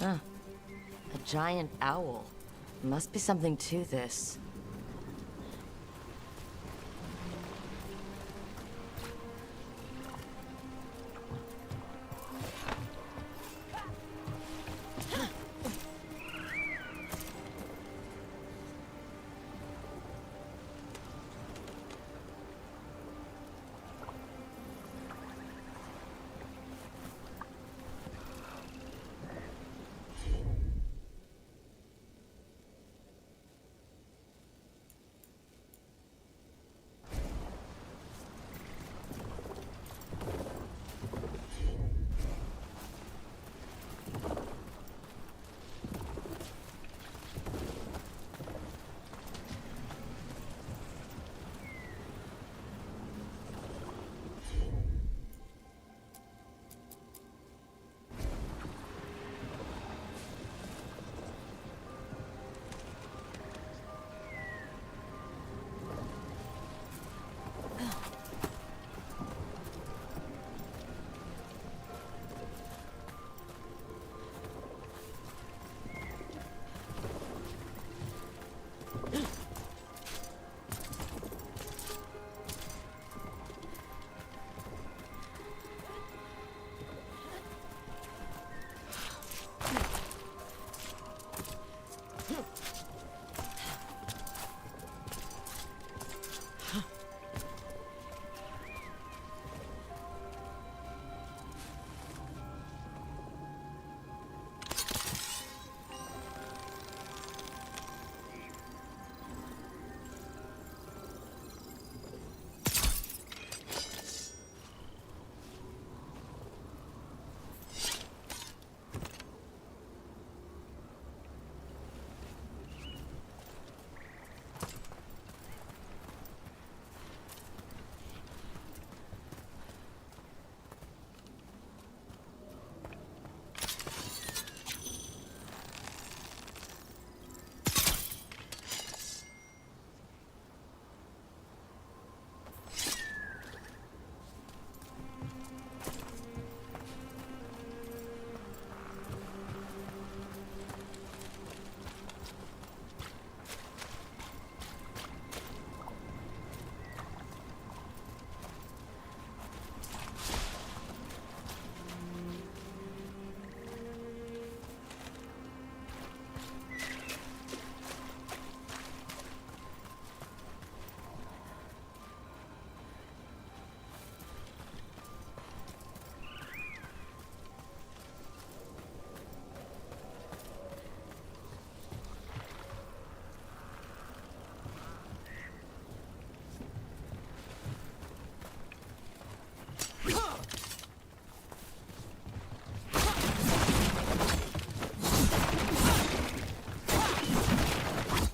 A giant owl. Must be something to this.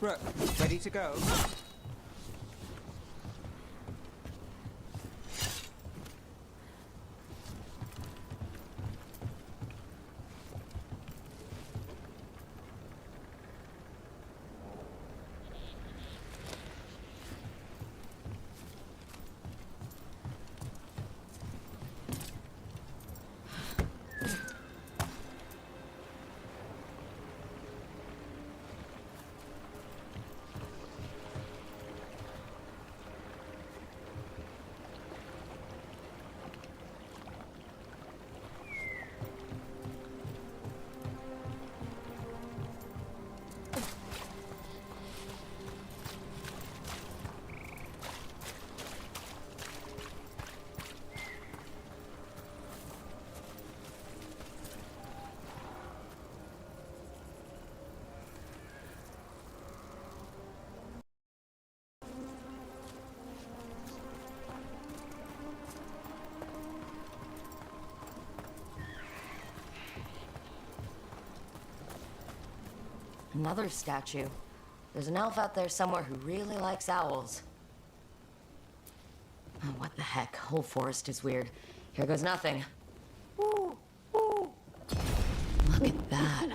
Brooke, ready to go? Another statue. There's an elf out there somewhere who really likes owls. Oh, what the heck? Whole forest is weird. Here goes nothing. Look at that.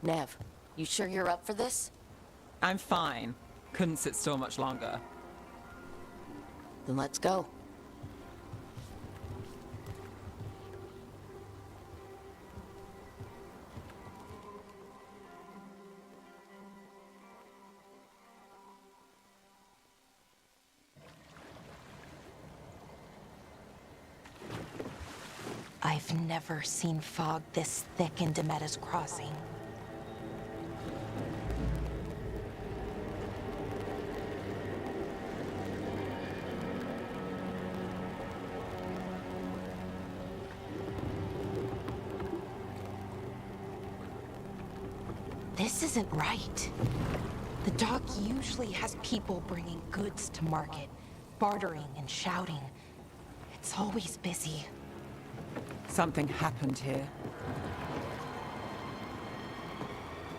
Nev, you sure you're up for this? I'm fine. Couldn't sit still much longer. Then let's go. I've never seen fog this thick in Demetta's Crossing. This isn't right. The dock usually has people bringing goods to market, bartering and shouting. It's always busy. Something happened here.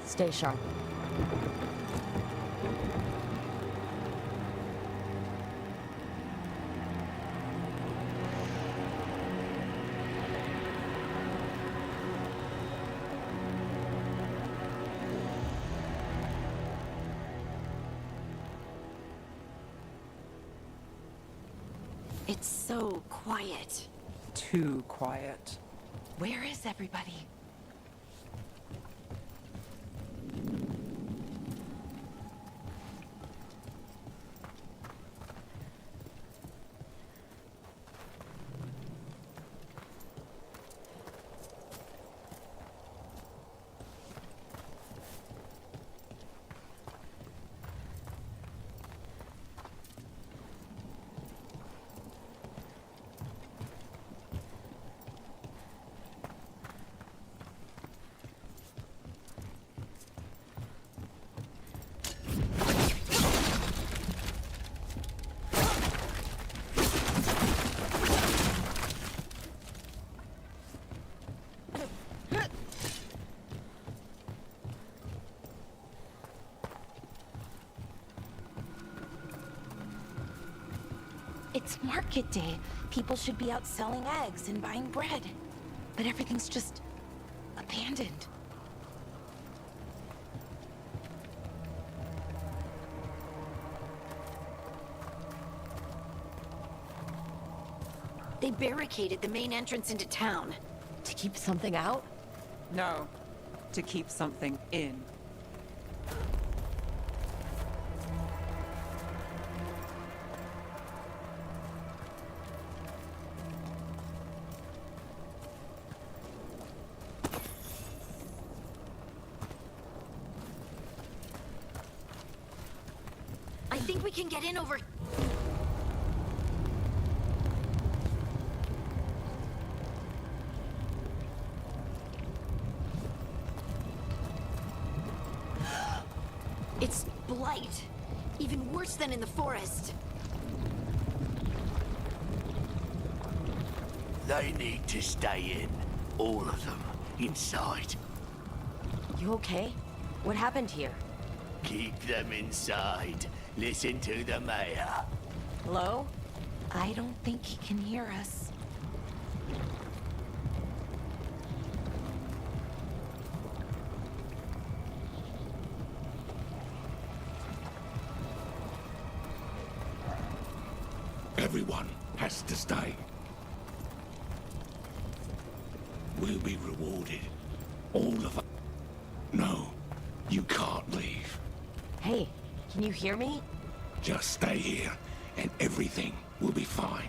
Stay sharp. It's so quiet. Too quiet. Where is everybody? It's market day. People should be out selling eggs and buying bread. But everything's just abandoned. They barricaded the main entrance into town. To keep something out? No. To keep something in. I think we can get in over... It's blight. Even worse than in the forest. They need to stay in. All of them. Inside. You okay? What happened here? Keep them inside. Listen to the mayor. Hello? I don't think he can hear us. Everyone has to stay. We'll be rewarded. All of us. No, you can't leave. Hey, can you hear me? Just stay here, and everything will be fine.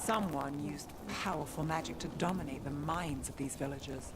Someone used powerful magic to dominate the minds of these villagers.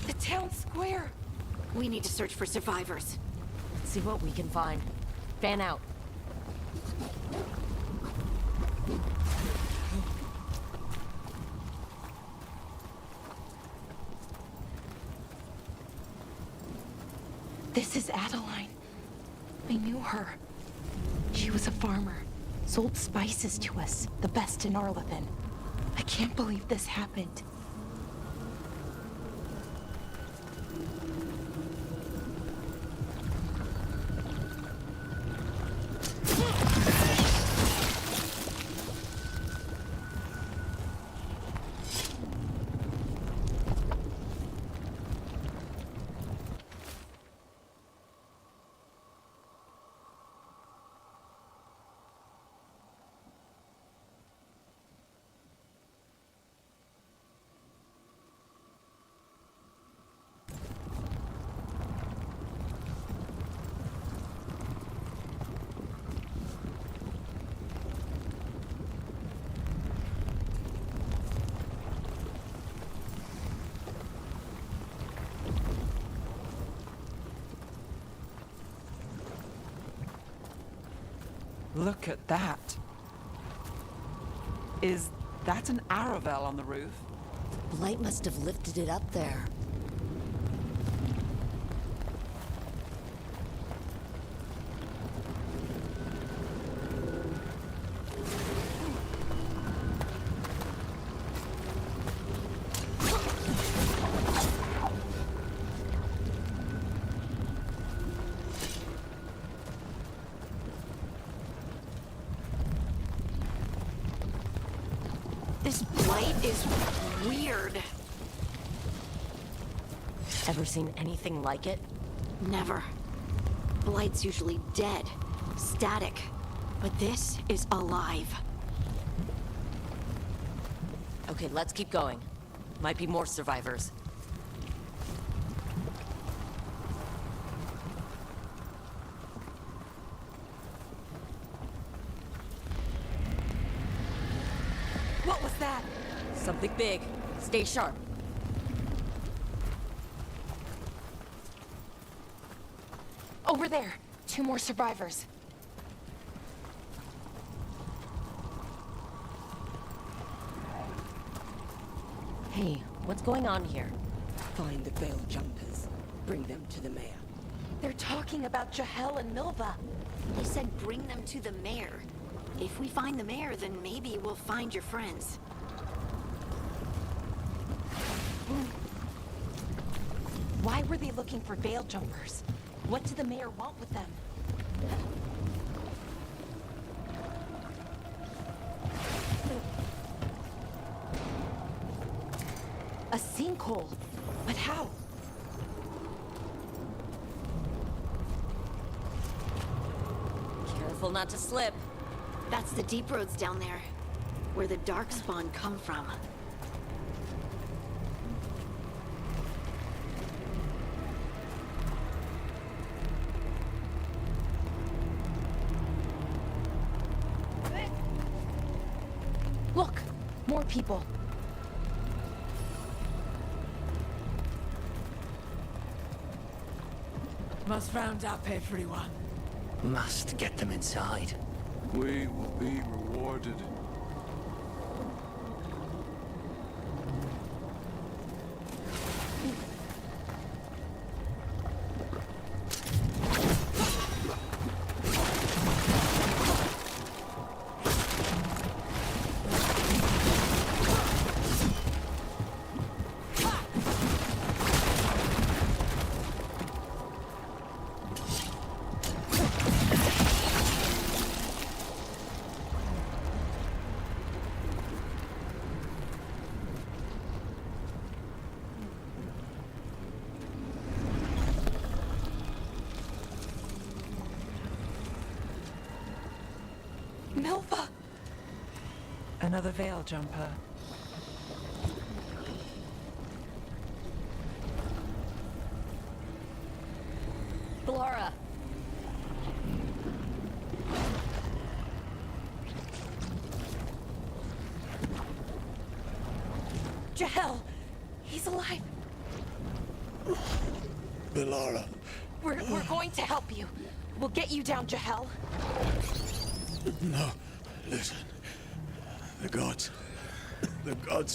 The town square! We need to search for survivors. see what we can find. Fan out. This is Adeline. I knew her. She was a farmer. Sold spices to us, the best in Arlathan. I can't believe this happened. Look at that. Is that an Aravel on the roof? Blight must have lifted it up there. This blight is weird. Ever seen anything like it? Never. Blight's usually dead, static. But this is alive. Okay, let's keep going. Might be more survivors. What was that? Something big. Stay sharp. Over there. 2 more survivors. Hey, what's going on here? Find the veil jumpers. Bring them to the mayor. They're talking about Jahel and Milva. He said bring them to the mayor. If we find the mayor, then maybe we'll find your friends. Why were they looking for veil jumpers? What did the mayor want with them? A sinkhole. But how? Careful not to slip. That's the deep roads down there, where the Darkspawn come from. Look! More people. Must round up everyone. Must get them inside. We will be rewarded. Milva! Another veil jumper. Flora! Jahel! He's alive! Belara, We're going to help you. We'll get you down to hell. No, listen. The gods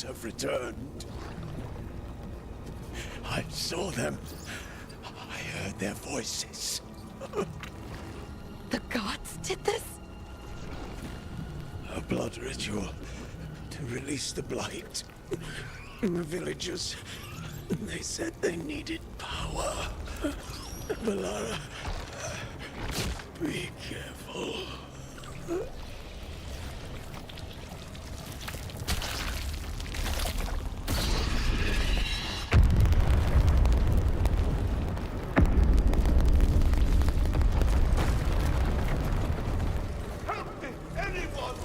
have returned. I saw them. I heard their voices. The gods did this? A blood ritual to release the blight. The villagers, they said they needed power. Valara, be careful. Help me, anyone!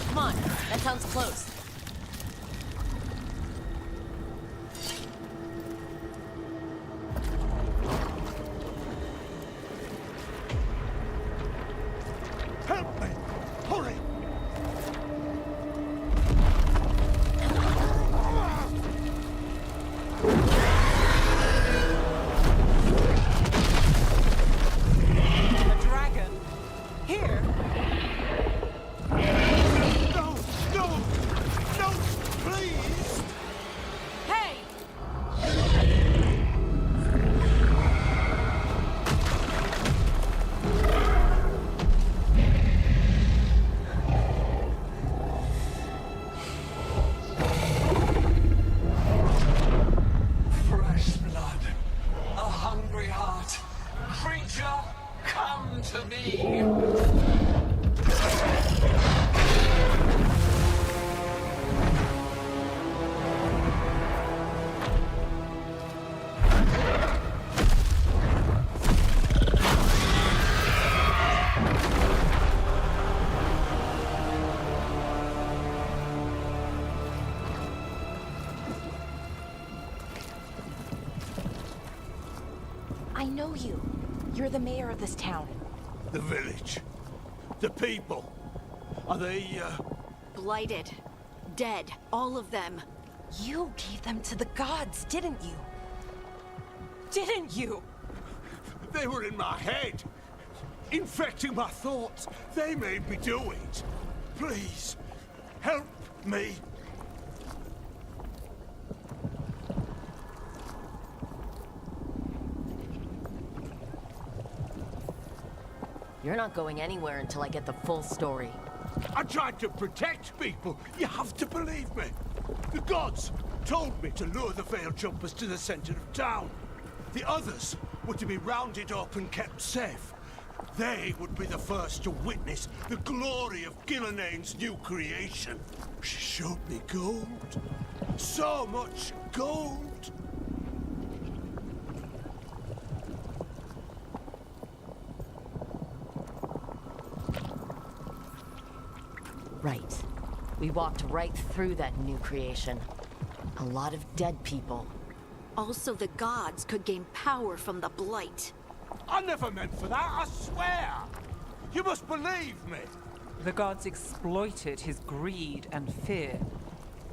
Come on, that sounds close. Help me! Hurry! A dragon? Here? No! No! No! Please! Hey! Fresh blood. A hungry heart. Creature, come to me. I know you. You're the mayor of this town. The village. The people. Are they, Blighted. Dead. All of them. You gave them to the gods, didn't you? Didn't you? They were in my head. Infecting my thoughts. They made me do it. Please, help me. You're not going anywhere until I get the full story. I tried to protect people. You have to believe me. The gods told me to lure the Veil Jumpers to the center of town. The others were to be rounded up and kept safe. They would be the first to witness the glory of Gilnenain's new creation. She showed me gold. So much gold. Right. We walked right through that new creation. A lot of dead people. Also, the gods could gain power from the Blight. I never meant for that, I swear. You must believe me. The gods exploited his greed and fear.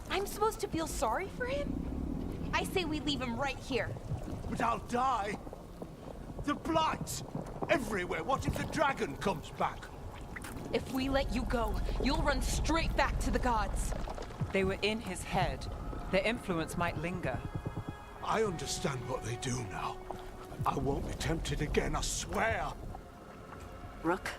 I'm supposed to feel sorry for him? I say we leave him right here. But I'll die. The blight everywhere. What if the dragon comes back? If we let you go, you'll run straight back to the gods. They were in his head. Their influence might linger. I understand what they do now. I won't be tempted again, I swear. Rook?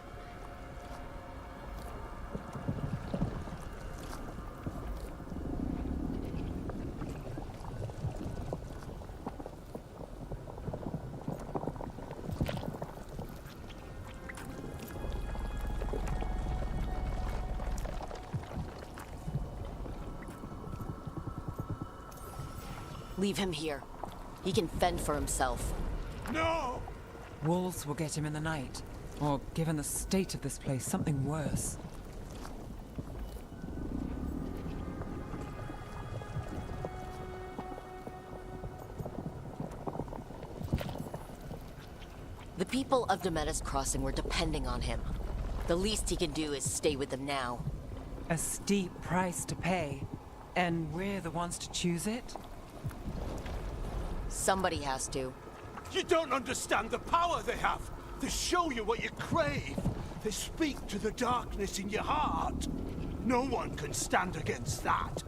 Leave him here. He can fend for himself. No! Wolves will get him in the night. Or, given the state of this place, something worse. The people of Demetus Crossing were depending on him. The least he can do is stay with them now. A steep price to pay. And we're the ones to choose it? Somebody has to. You don't understand the power they have. They show you what you crave. They speak to the darkness in your heart. No one can stand against that.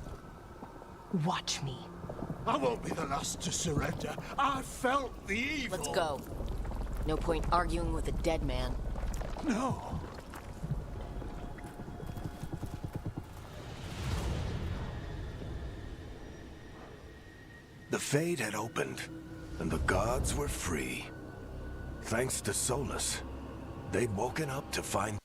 Watch me. I won't be the last to surrender. I felt the evil. Let's go. No point arguing with a dead man. No. The Fade had opened, and the gods were free. Thanks to Solus, they'd woken up to find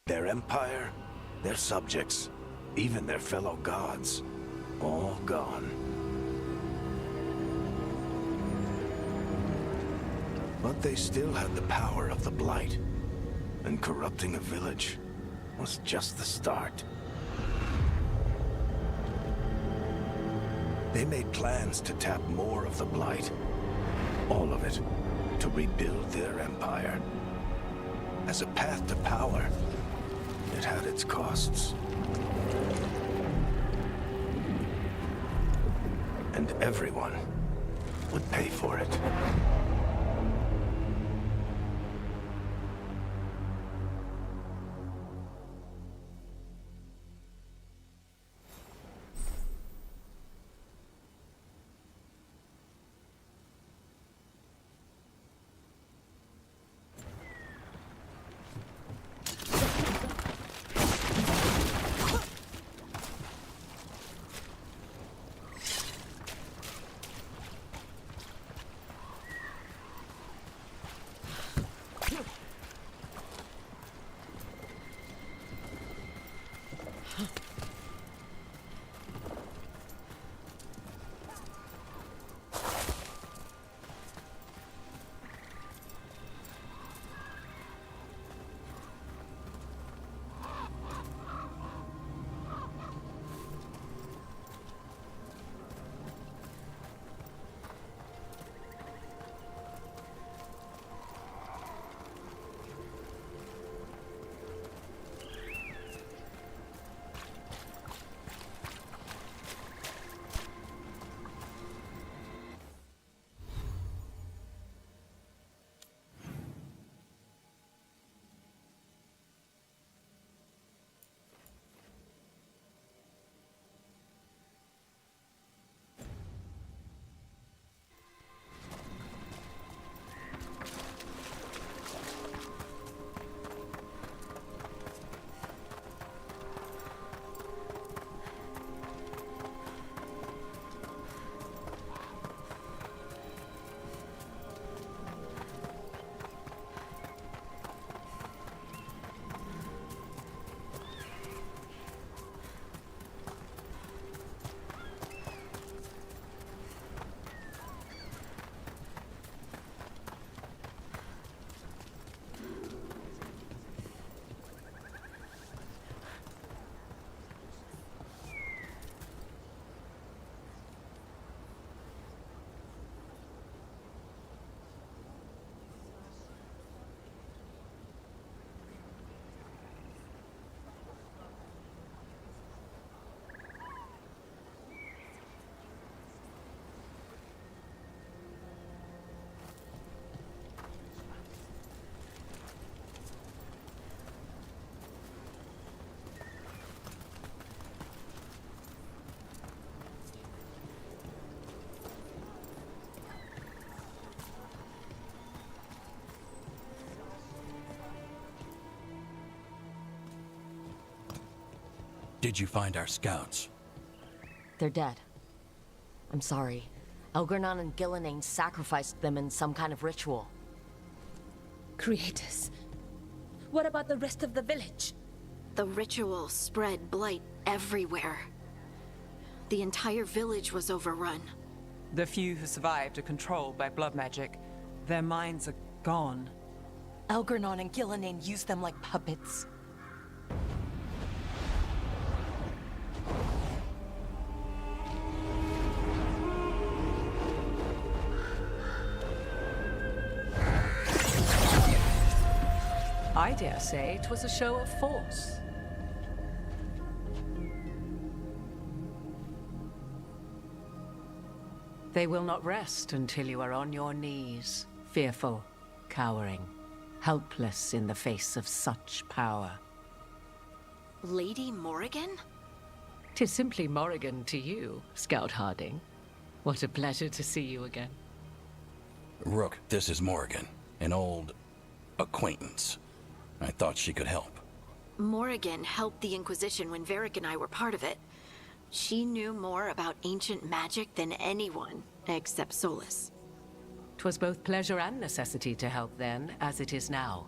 their empire, their subjects, even their fellow gods, all gone. But they still had the power of the Blight, and corrupting a village was just the start. They made plans to tap more of the Blight, all of it, to rebuild their empire. As a path to power, it had its costs. And everyone would pay for it. Did you find our scouts? They're dead. I'm sorry. Elgernon and Gillenane sacrificed them in some kind of ritual. Creators. What about the rest of the village? The ritual spread blight everywhere. The entire village was overrun. The few who survived are controlled by blood magic. Their minds are gone. Elgernon and Gillenane used them like puppets. I dare say it was a show of force. They will not rest until you are on your knees, fearful, cowering, helpless in the face of such power. Lady Morrigan? 'Tis simply Morrigan to you, Scout Harding. What a pleasure to see you again. Rook, this is Morrigan, an old acquaintance. I thought she could help. Morrigan helped the Inquisition when Varric and I were part of it. She knew more about ancient magic than anyone, except Solus. 'Twas both pleasure and necessity to help then, as it is now.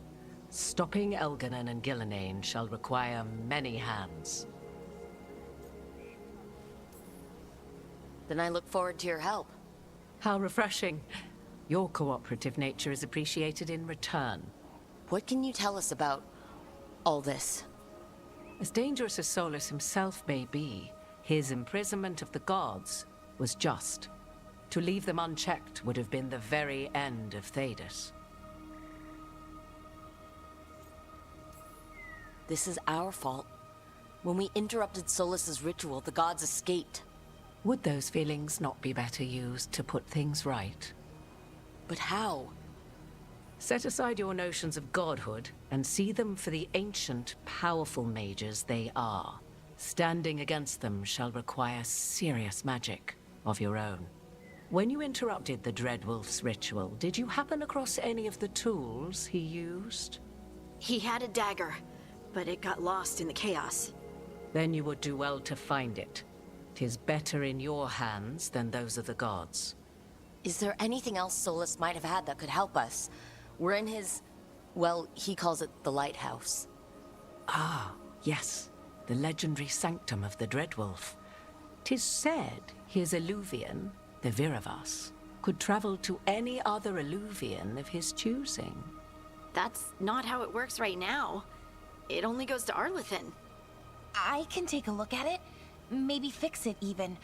Stopping Elgernon and Gillenane shall require many hands. Then I look forward to your help. How refreshing. Your cooperative nature is appreciated in return. What can you tell us about all this? As dangerous as Solus himself may be, his imprisonment of the gods was just. To leave them unchecked would have been the very end of Thedas. This is our fault. When we interrupted Solus's ritual, the gods escaped. Would those feelings not be better used to put things right? But how? Set aside your notions of godhood and see them for the ancient, powerful mages they are. Standing against them shall require serious magic of your own. When you interrupted the Dreadwolf's ritual, did you happen across any of the tools he used? He had a dagger, but it got lost in the chaos. Then you would do well to find it. 'Tis better in your hands than those of the gods. Is there anything else Solus might have had that could help us? We're in his... well, he calls it the lighthouse. Ah, yes. The legendary sanctum of the Dreadwolf. 'Tis said his Eluvian, the Viravas, could travel to any other Eluvian of his choosing. That's not how it works right now. It only goes to Arlethan. I can take a look at it. Maybe fix it, even.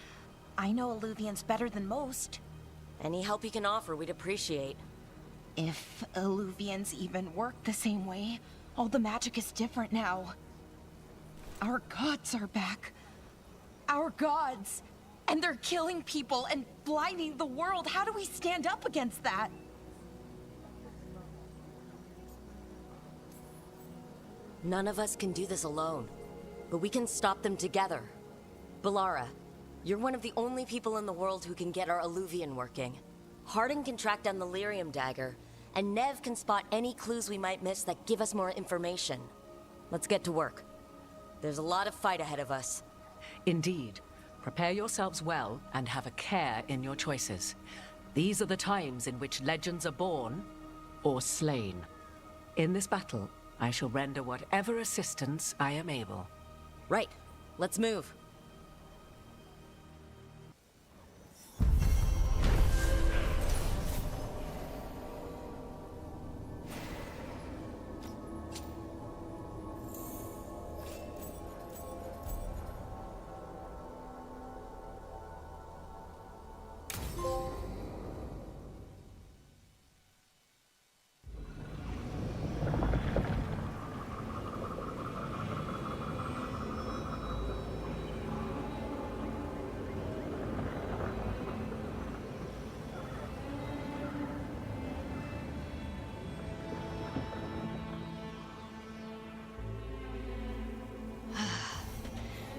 I know Eluvians better than most. Any help you can offer, we'd appreciate. If Eluvians even work the same way, all the magic is different now. Our gods are back. Our gods! And they're killing people and blinding the world. How do we stand up against that? None of us can do this alone, but we can stop them together. Balara, you're one of the only people in the world who can get our Eluvian working. Harding can track down the Lyrium dagger, and Nev can spot any clues we might miss that give us more information. Let's get to work. There's a lot of fight ahead of us. Indeed. Prepare yourselves well and have a care in your choices. These are the times in which legends are born or slain. In this battle, I shall render whatever assistance I am able. Right. Let's move.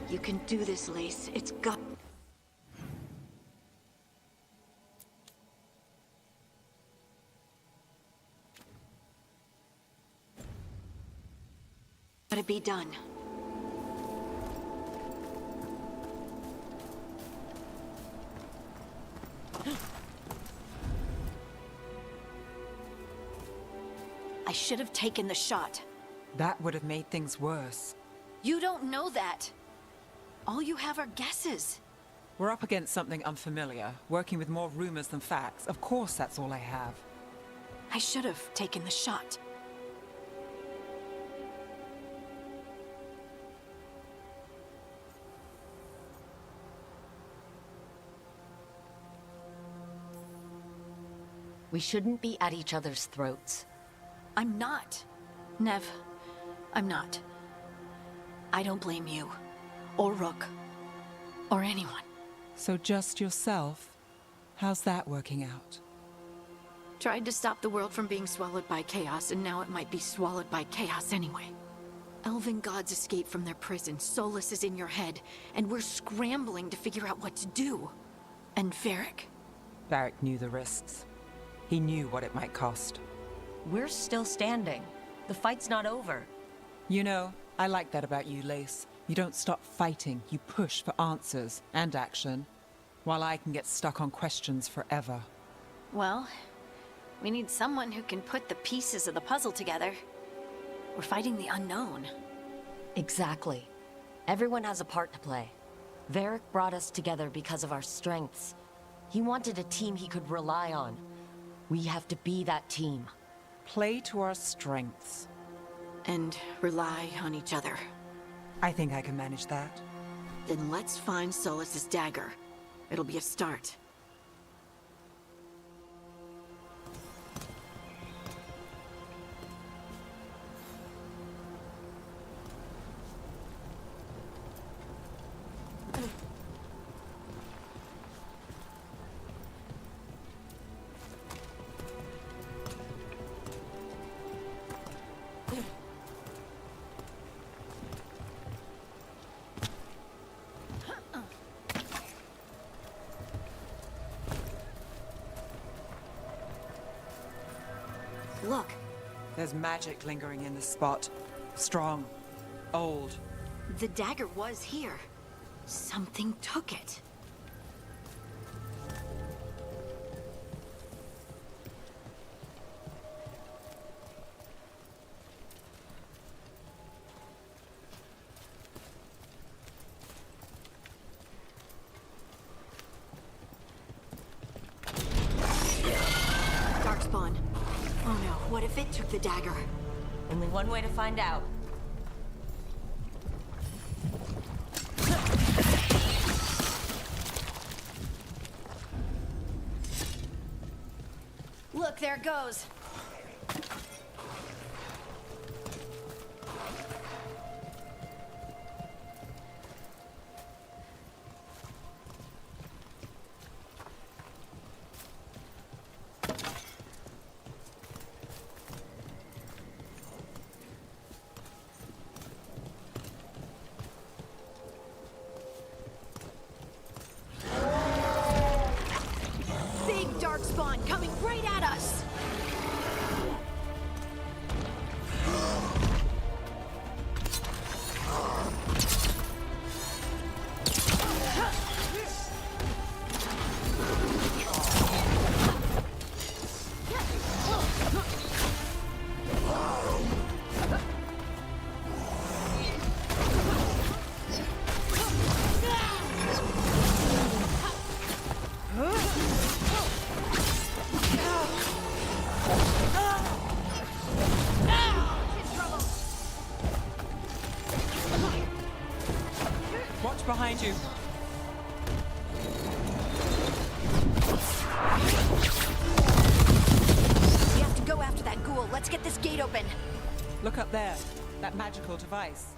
You can do this, Lace. It's got... gotta be done. I should have taken the shot. That would have made things worse. You don't know that. All you have are guesses. We're up against something unfamiliar, working with more rumors than facts. Of course that's all I have. I should have taken the shot. We shouldn't be at each other's throats. I'm not. Nev, I'm not. I don't blame you, or Rook, or anyone. So just yourself? How's that working out? Tried to stop the world from being swallowed by chaos, and now it might be swallowed by chaos anyway. Elven gods escaped from their prison, Solus is in your head, and we're scrambling to figure out what to do. And Varric. Varric knew the risks. He knew what it might cost. We're still standing. The fight's not over. You know, I like that about you, Lace. You don't stop fighting, you push for answers and action, while I can get stuck on questions forever. Well, we need someone who can put the pieces of the puzzle together. We're fighting the unknown. Exactly. Everyone has a part to play. Varric brought us together because of our strengths. He wanted a team he could rely on. We have to be that team. Play to our strengths. And rely on each other. I think I can manage that. Then let's find Solus's dagger. It'll be a start. Look. There's magic lingering in this spot. Strong. Old. The dagger was here. Something took it. Darkspawn. Oh no, what if it took the dagger? Only one way to find out. Look, there it goes. Big darkspawn coming right at us. Watch behind you. We have to go after that ghoul. Let's get this gate open. Look up there. That magical device.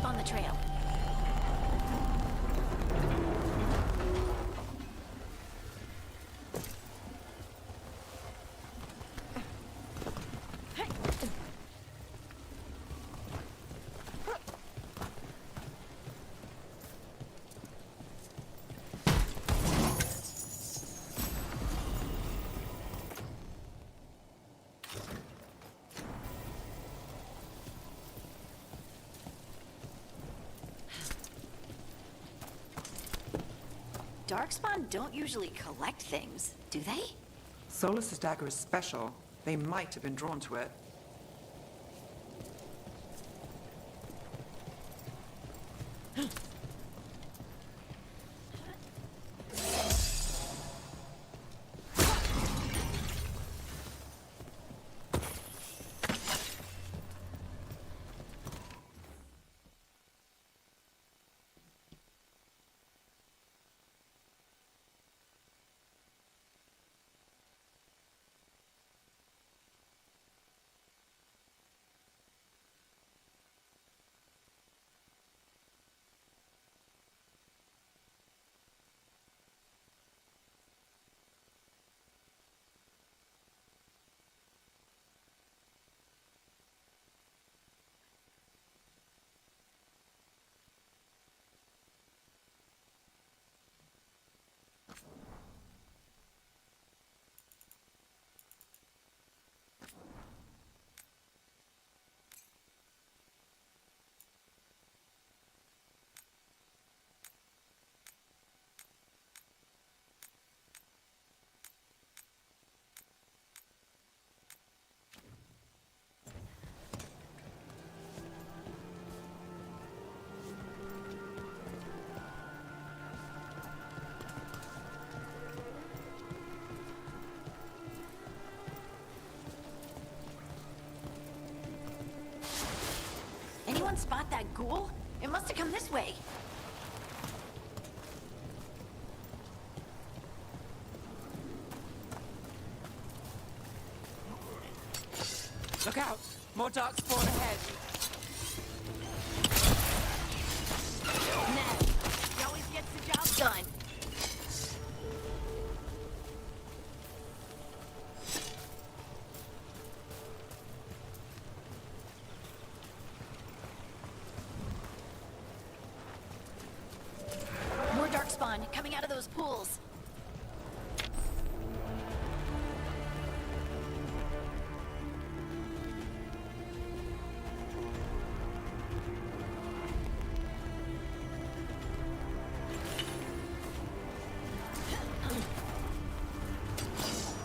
on the trail. Darkspawn don't usually collect things, do they? Solus's dagger is special. They might have been drawn to it. Anyone spot that ghoul? It must have come this way. Look out! More dark spawn ahead! Ned, he always gets the job done. More darkspawn coming out of those pools.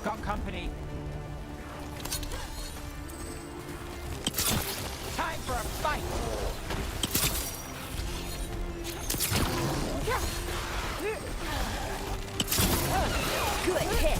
Got company. Time for a fight! Good hit.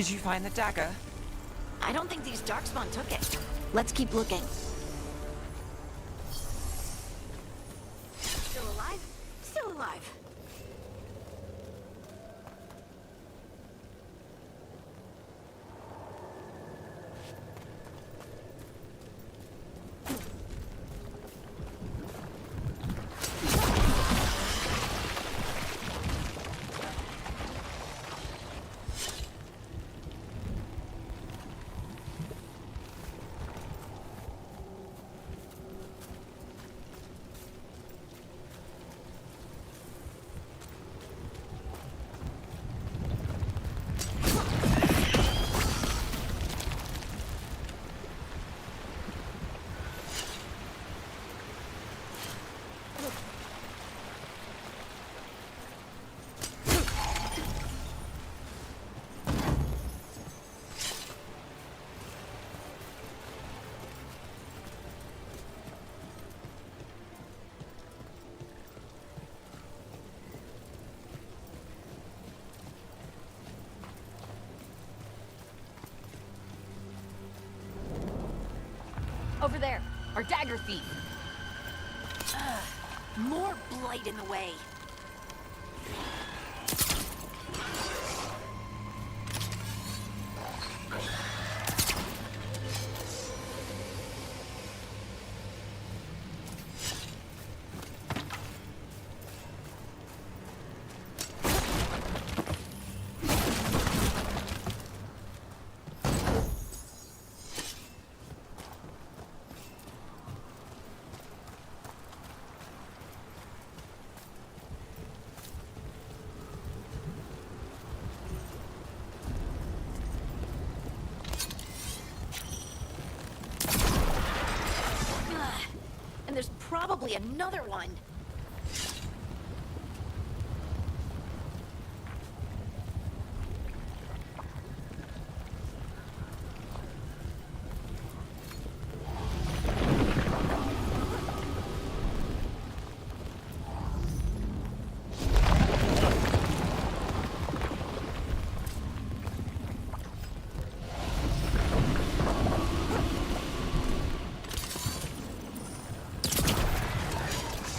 Did you find the dagger? I don't think these Darkspawn took it. Let's keep looking. Still alive? Still alive. Over there, our dagger thief. More blight in the way. And there's probably another one.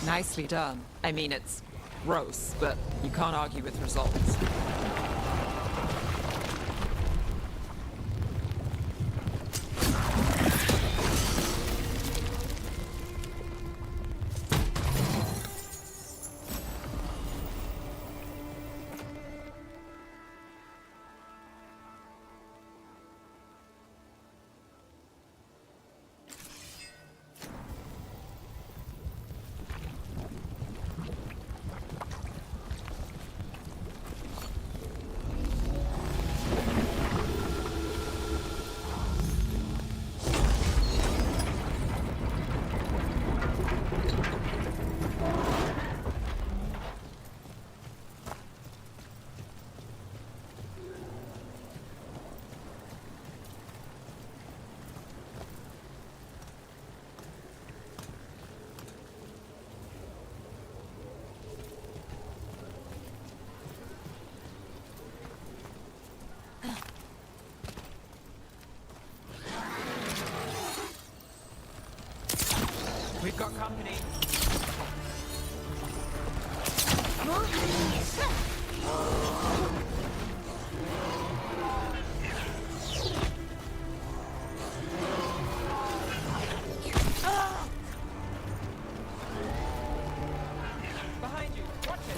Nicely done. I mean, it's gross, but you can't argue with results. We've got company. Behind you. Watch it.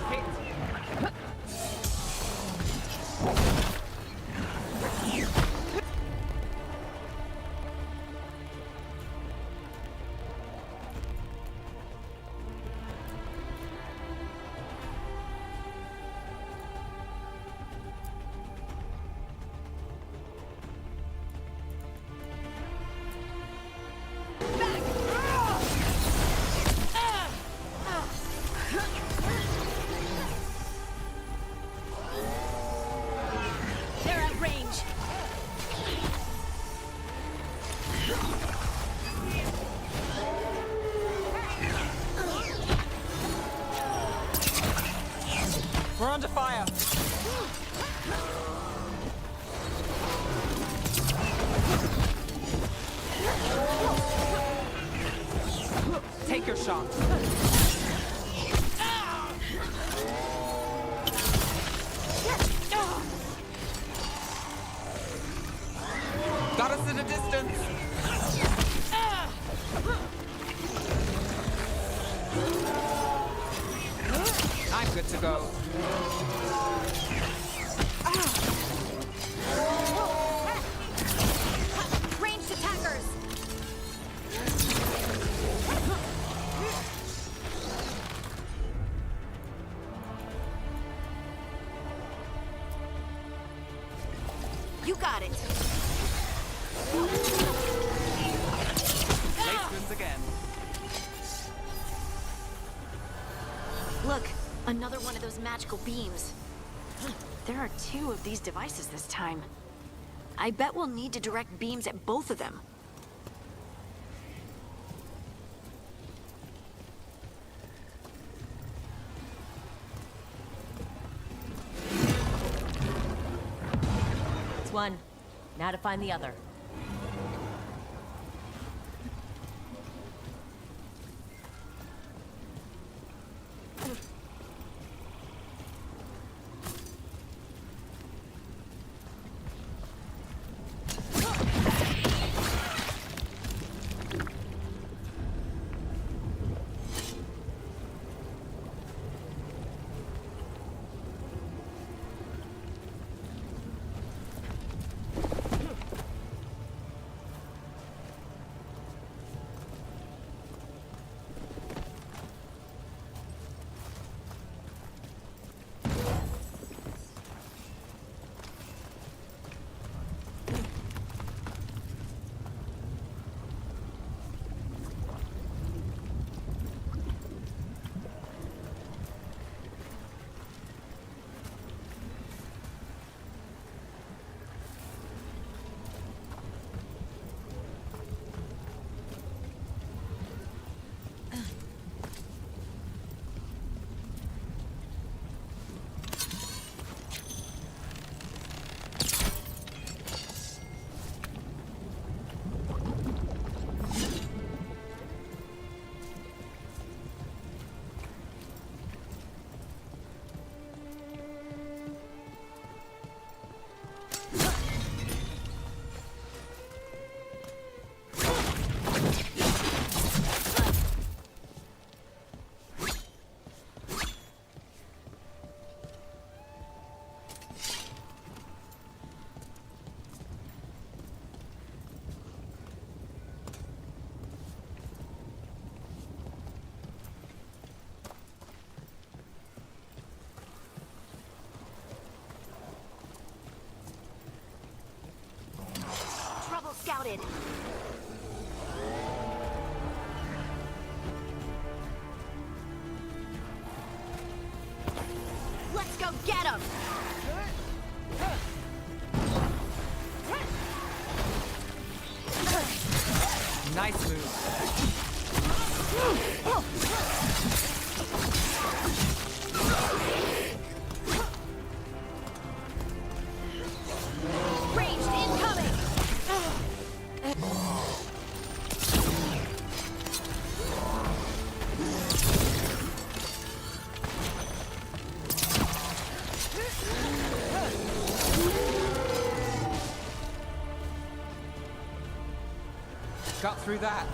Hit. Take your shot. Got us at a distance. I'm good to go. Ranged attackers! You got it! Lace wins again. Look, another one of those magical beams. There are 2 of these devices this time. I bet we'll need to direct beams at both of them. It's one. Now to find the other. Scouted. Let's go get him! Nice move. Ranged incoming! Got through that.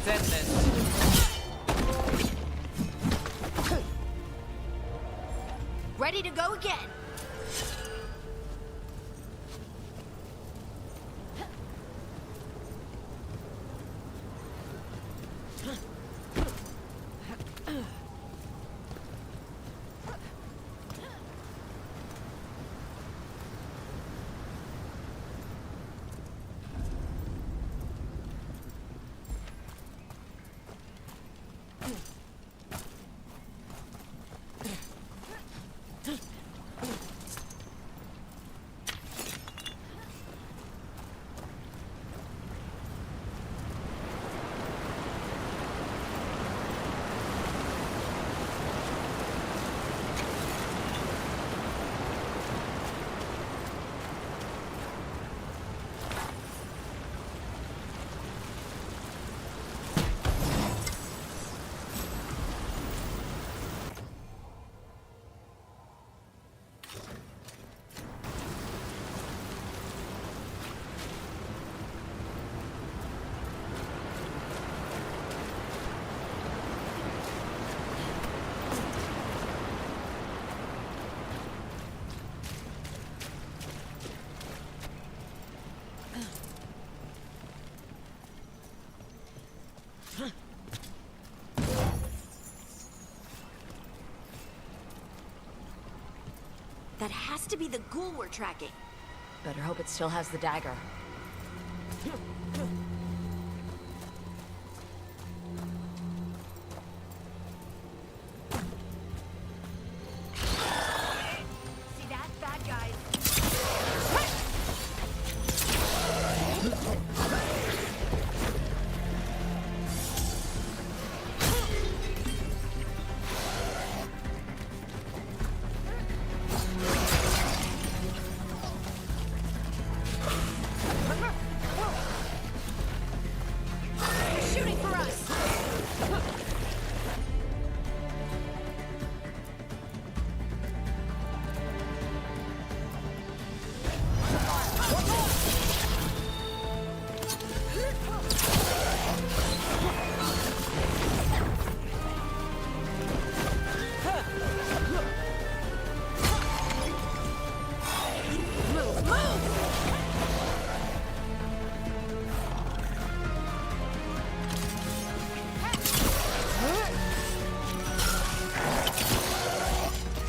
Let's end this. Ready to go again. That has to be the ghoul we're tracking. Better hope it still has the dagger. See that? Bad guys. Shooting for us.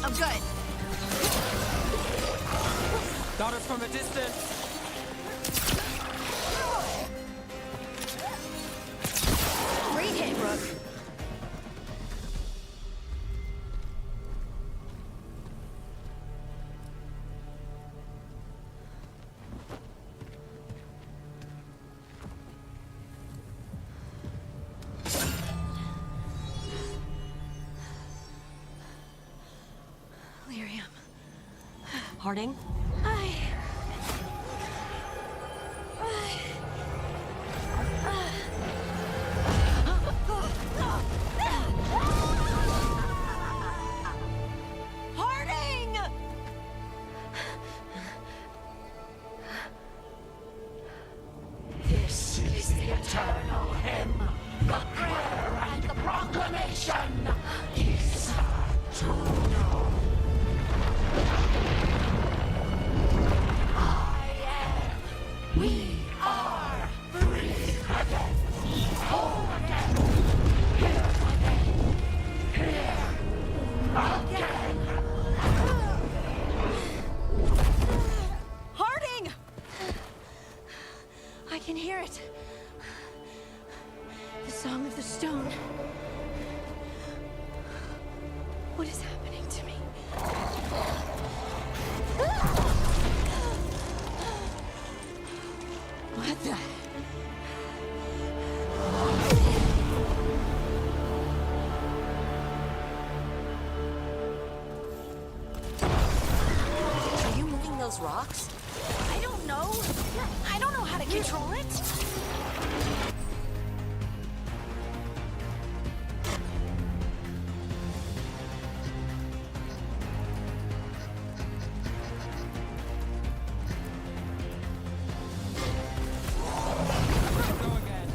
I'm good. Got us from a distance. Great hit, Rook. Lyrium. Harding? Harding! This is the eternal hymn, the prayer and the proclamation. Is to know. I am. We are free again. Whole again. Here again. Here again. Harding! I can hear it. The song of the stone. What is happening to me? What the? Are you moving those rocks? I don't know. I don't know how to control it. Go again.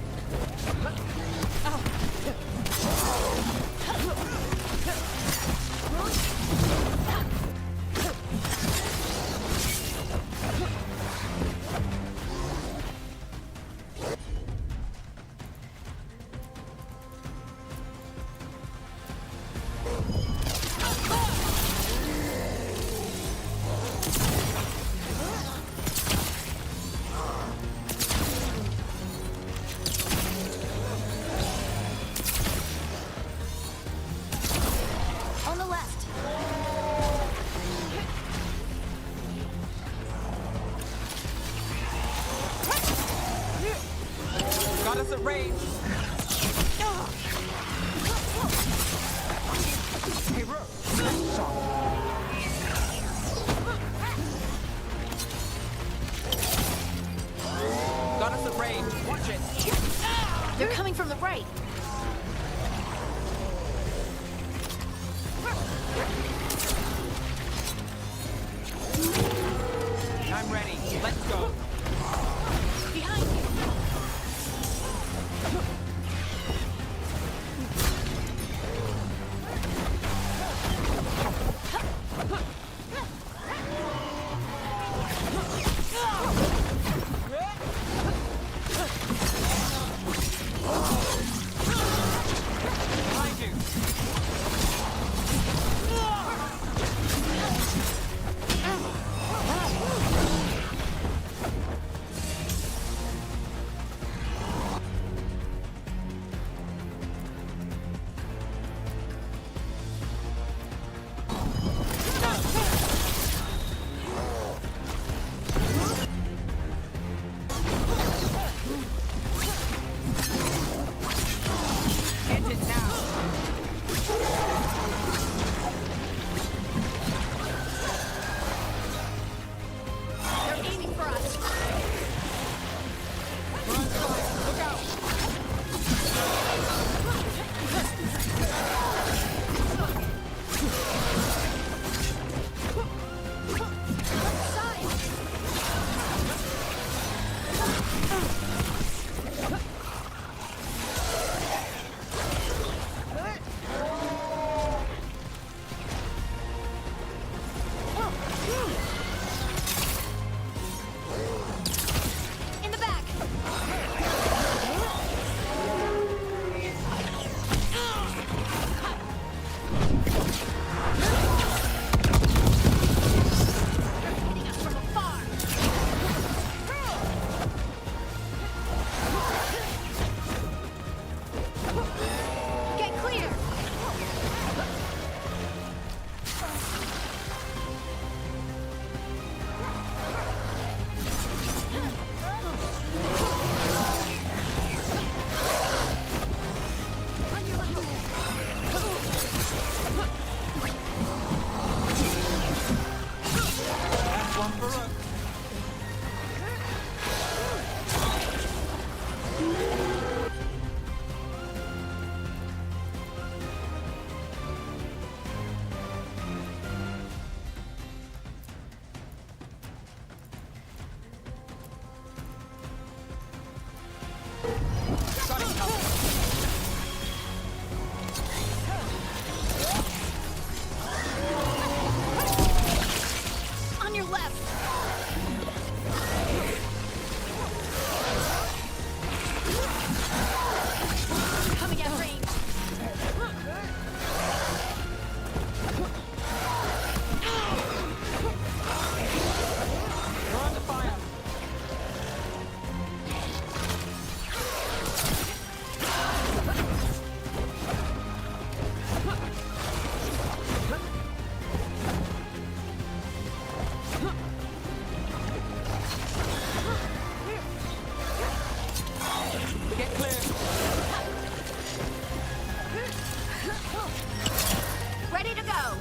Ready to go!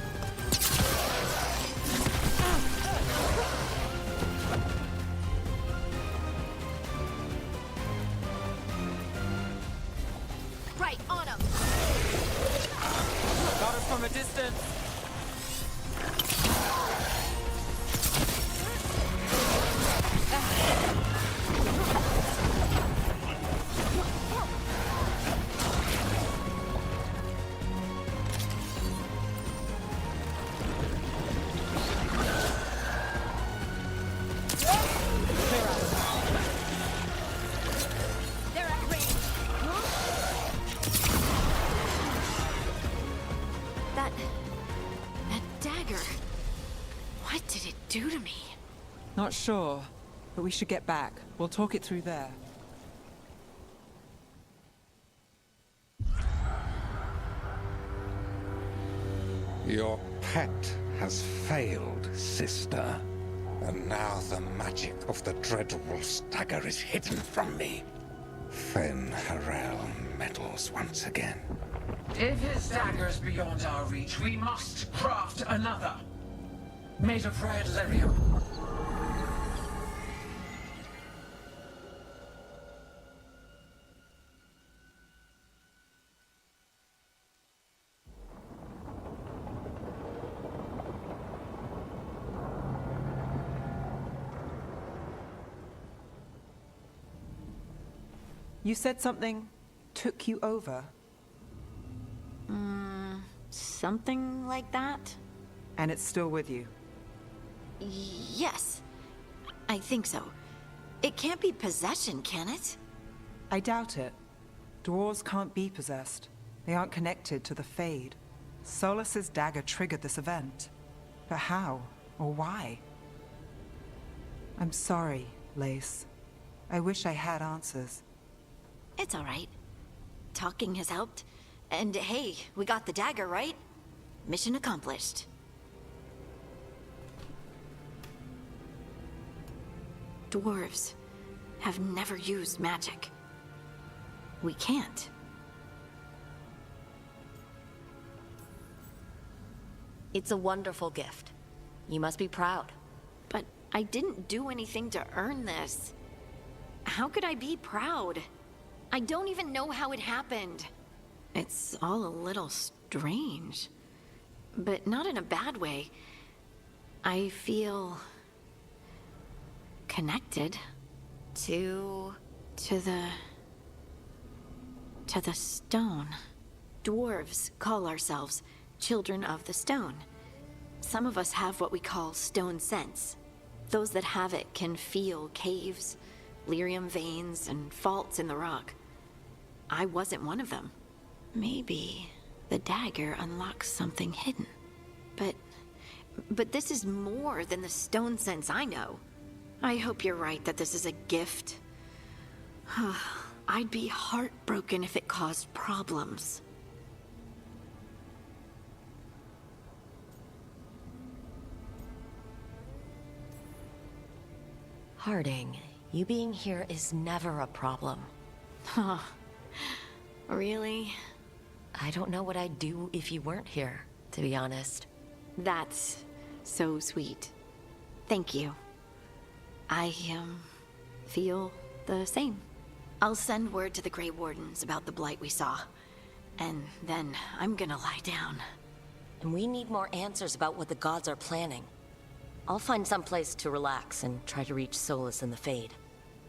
Right, on him! Got us from a distance. They're at range! That dagger... What did it do to me? Not sure, but we should get back. We'll talk it through there. Your pet has failed, sister. And now the magic of the Dreadwolf's dagger is hidden from me. Fen Harel meddles once again. If his dagger's beyond our reach, we must craft another. Made of red lyrium. You said something took you over, Something like that? and it's still with you. Yes. I think so. It can't be possession, can it? I doubt it. Dwarves can't be possessed. They aren't connected to the Fade. Solus's dagger triggered this event. But how? Or why? I'm sorry, Lace. I wish I had answers. It's all right. Talking has helped. And hey, we got the dagger, right? Mission accomplished. Dwarves have never used magic. We can't. It's a wonderful gift. You must be proud. But I didn't do anything to earn this. How could I be proud? I don't even know how it happened. It's all a little strange. But not in a bad way. I feel... connected to the stone. Dwarves call ourselves children of the stone. Some of us have what we call stone sense. Those that have it can feel caves, lyrium veins, and faults in the rock. I wasn't one of them. Maybe the dagger unlocks something hidden. But this is more than the stone sense I know. I hope you're right that this is a gift. I'd be heartbroken if it caused problems. Harding, you being here is never a problem. Huh. Really? I don't know what I'd do if you weren't here, to be honest. That's so sweet. Thank you. I, feel the same. I'll send word to the Grey Wardens about the blight we saw. And then I'm gonna lie down. And we need more answers about what the gods are planning. I'll find some place to relax and try to reach Solus in the Fade.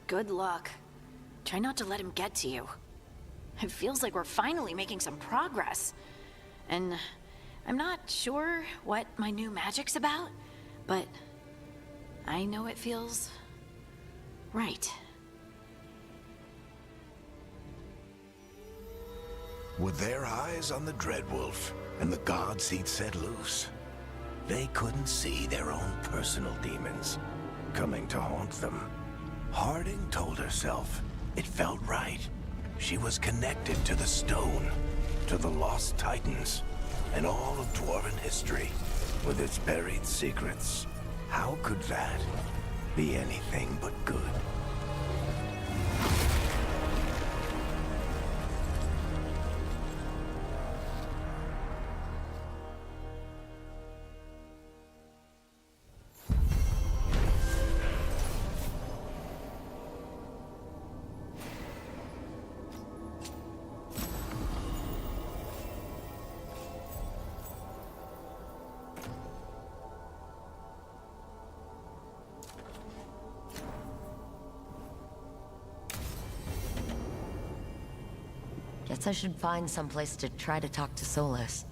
Good luck. Try not to let him get to you. It feels like we're finally making some progress. And I'm not sure what my new magic's about, but I know it feels right. With their eyes on the Dreadwolf and the gods he'd set loose, they couldn't see their own personal demons coming to haunt them. Harding told herself it felt right. She was connected to the stone, to the lost titans, and all of Dwarven history, with its buried secrets. How could that be anything but good? Perhaps I should find someplace to try to talk to Solus.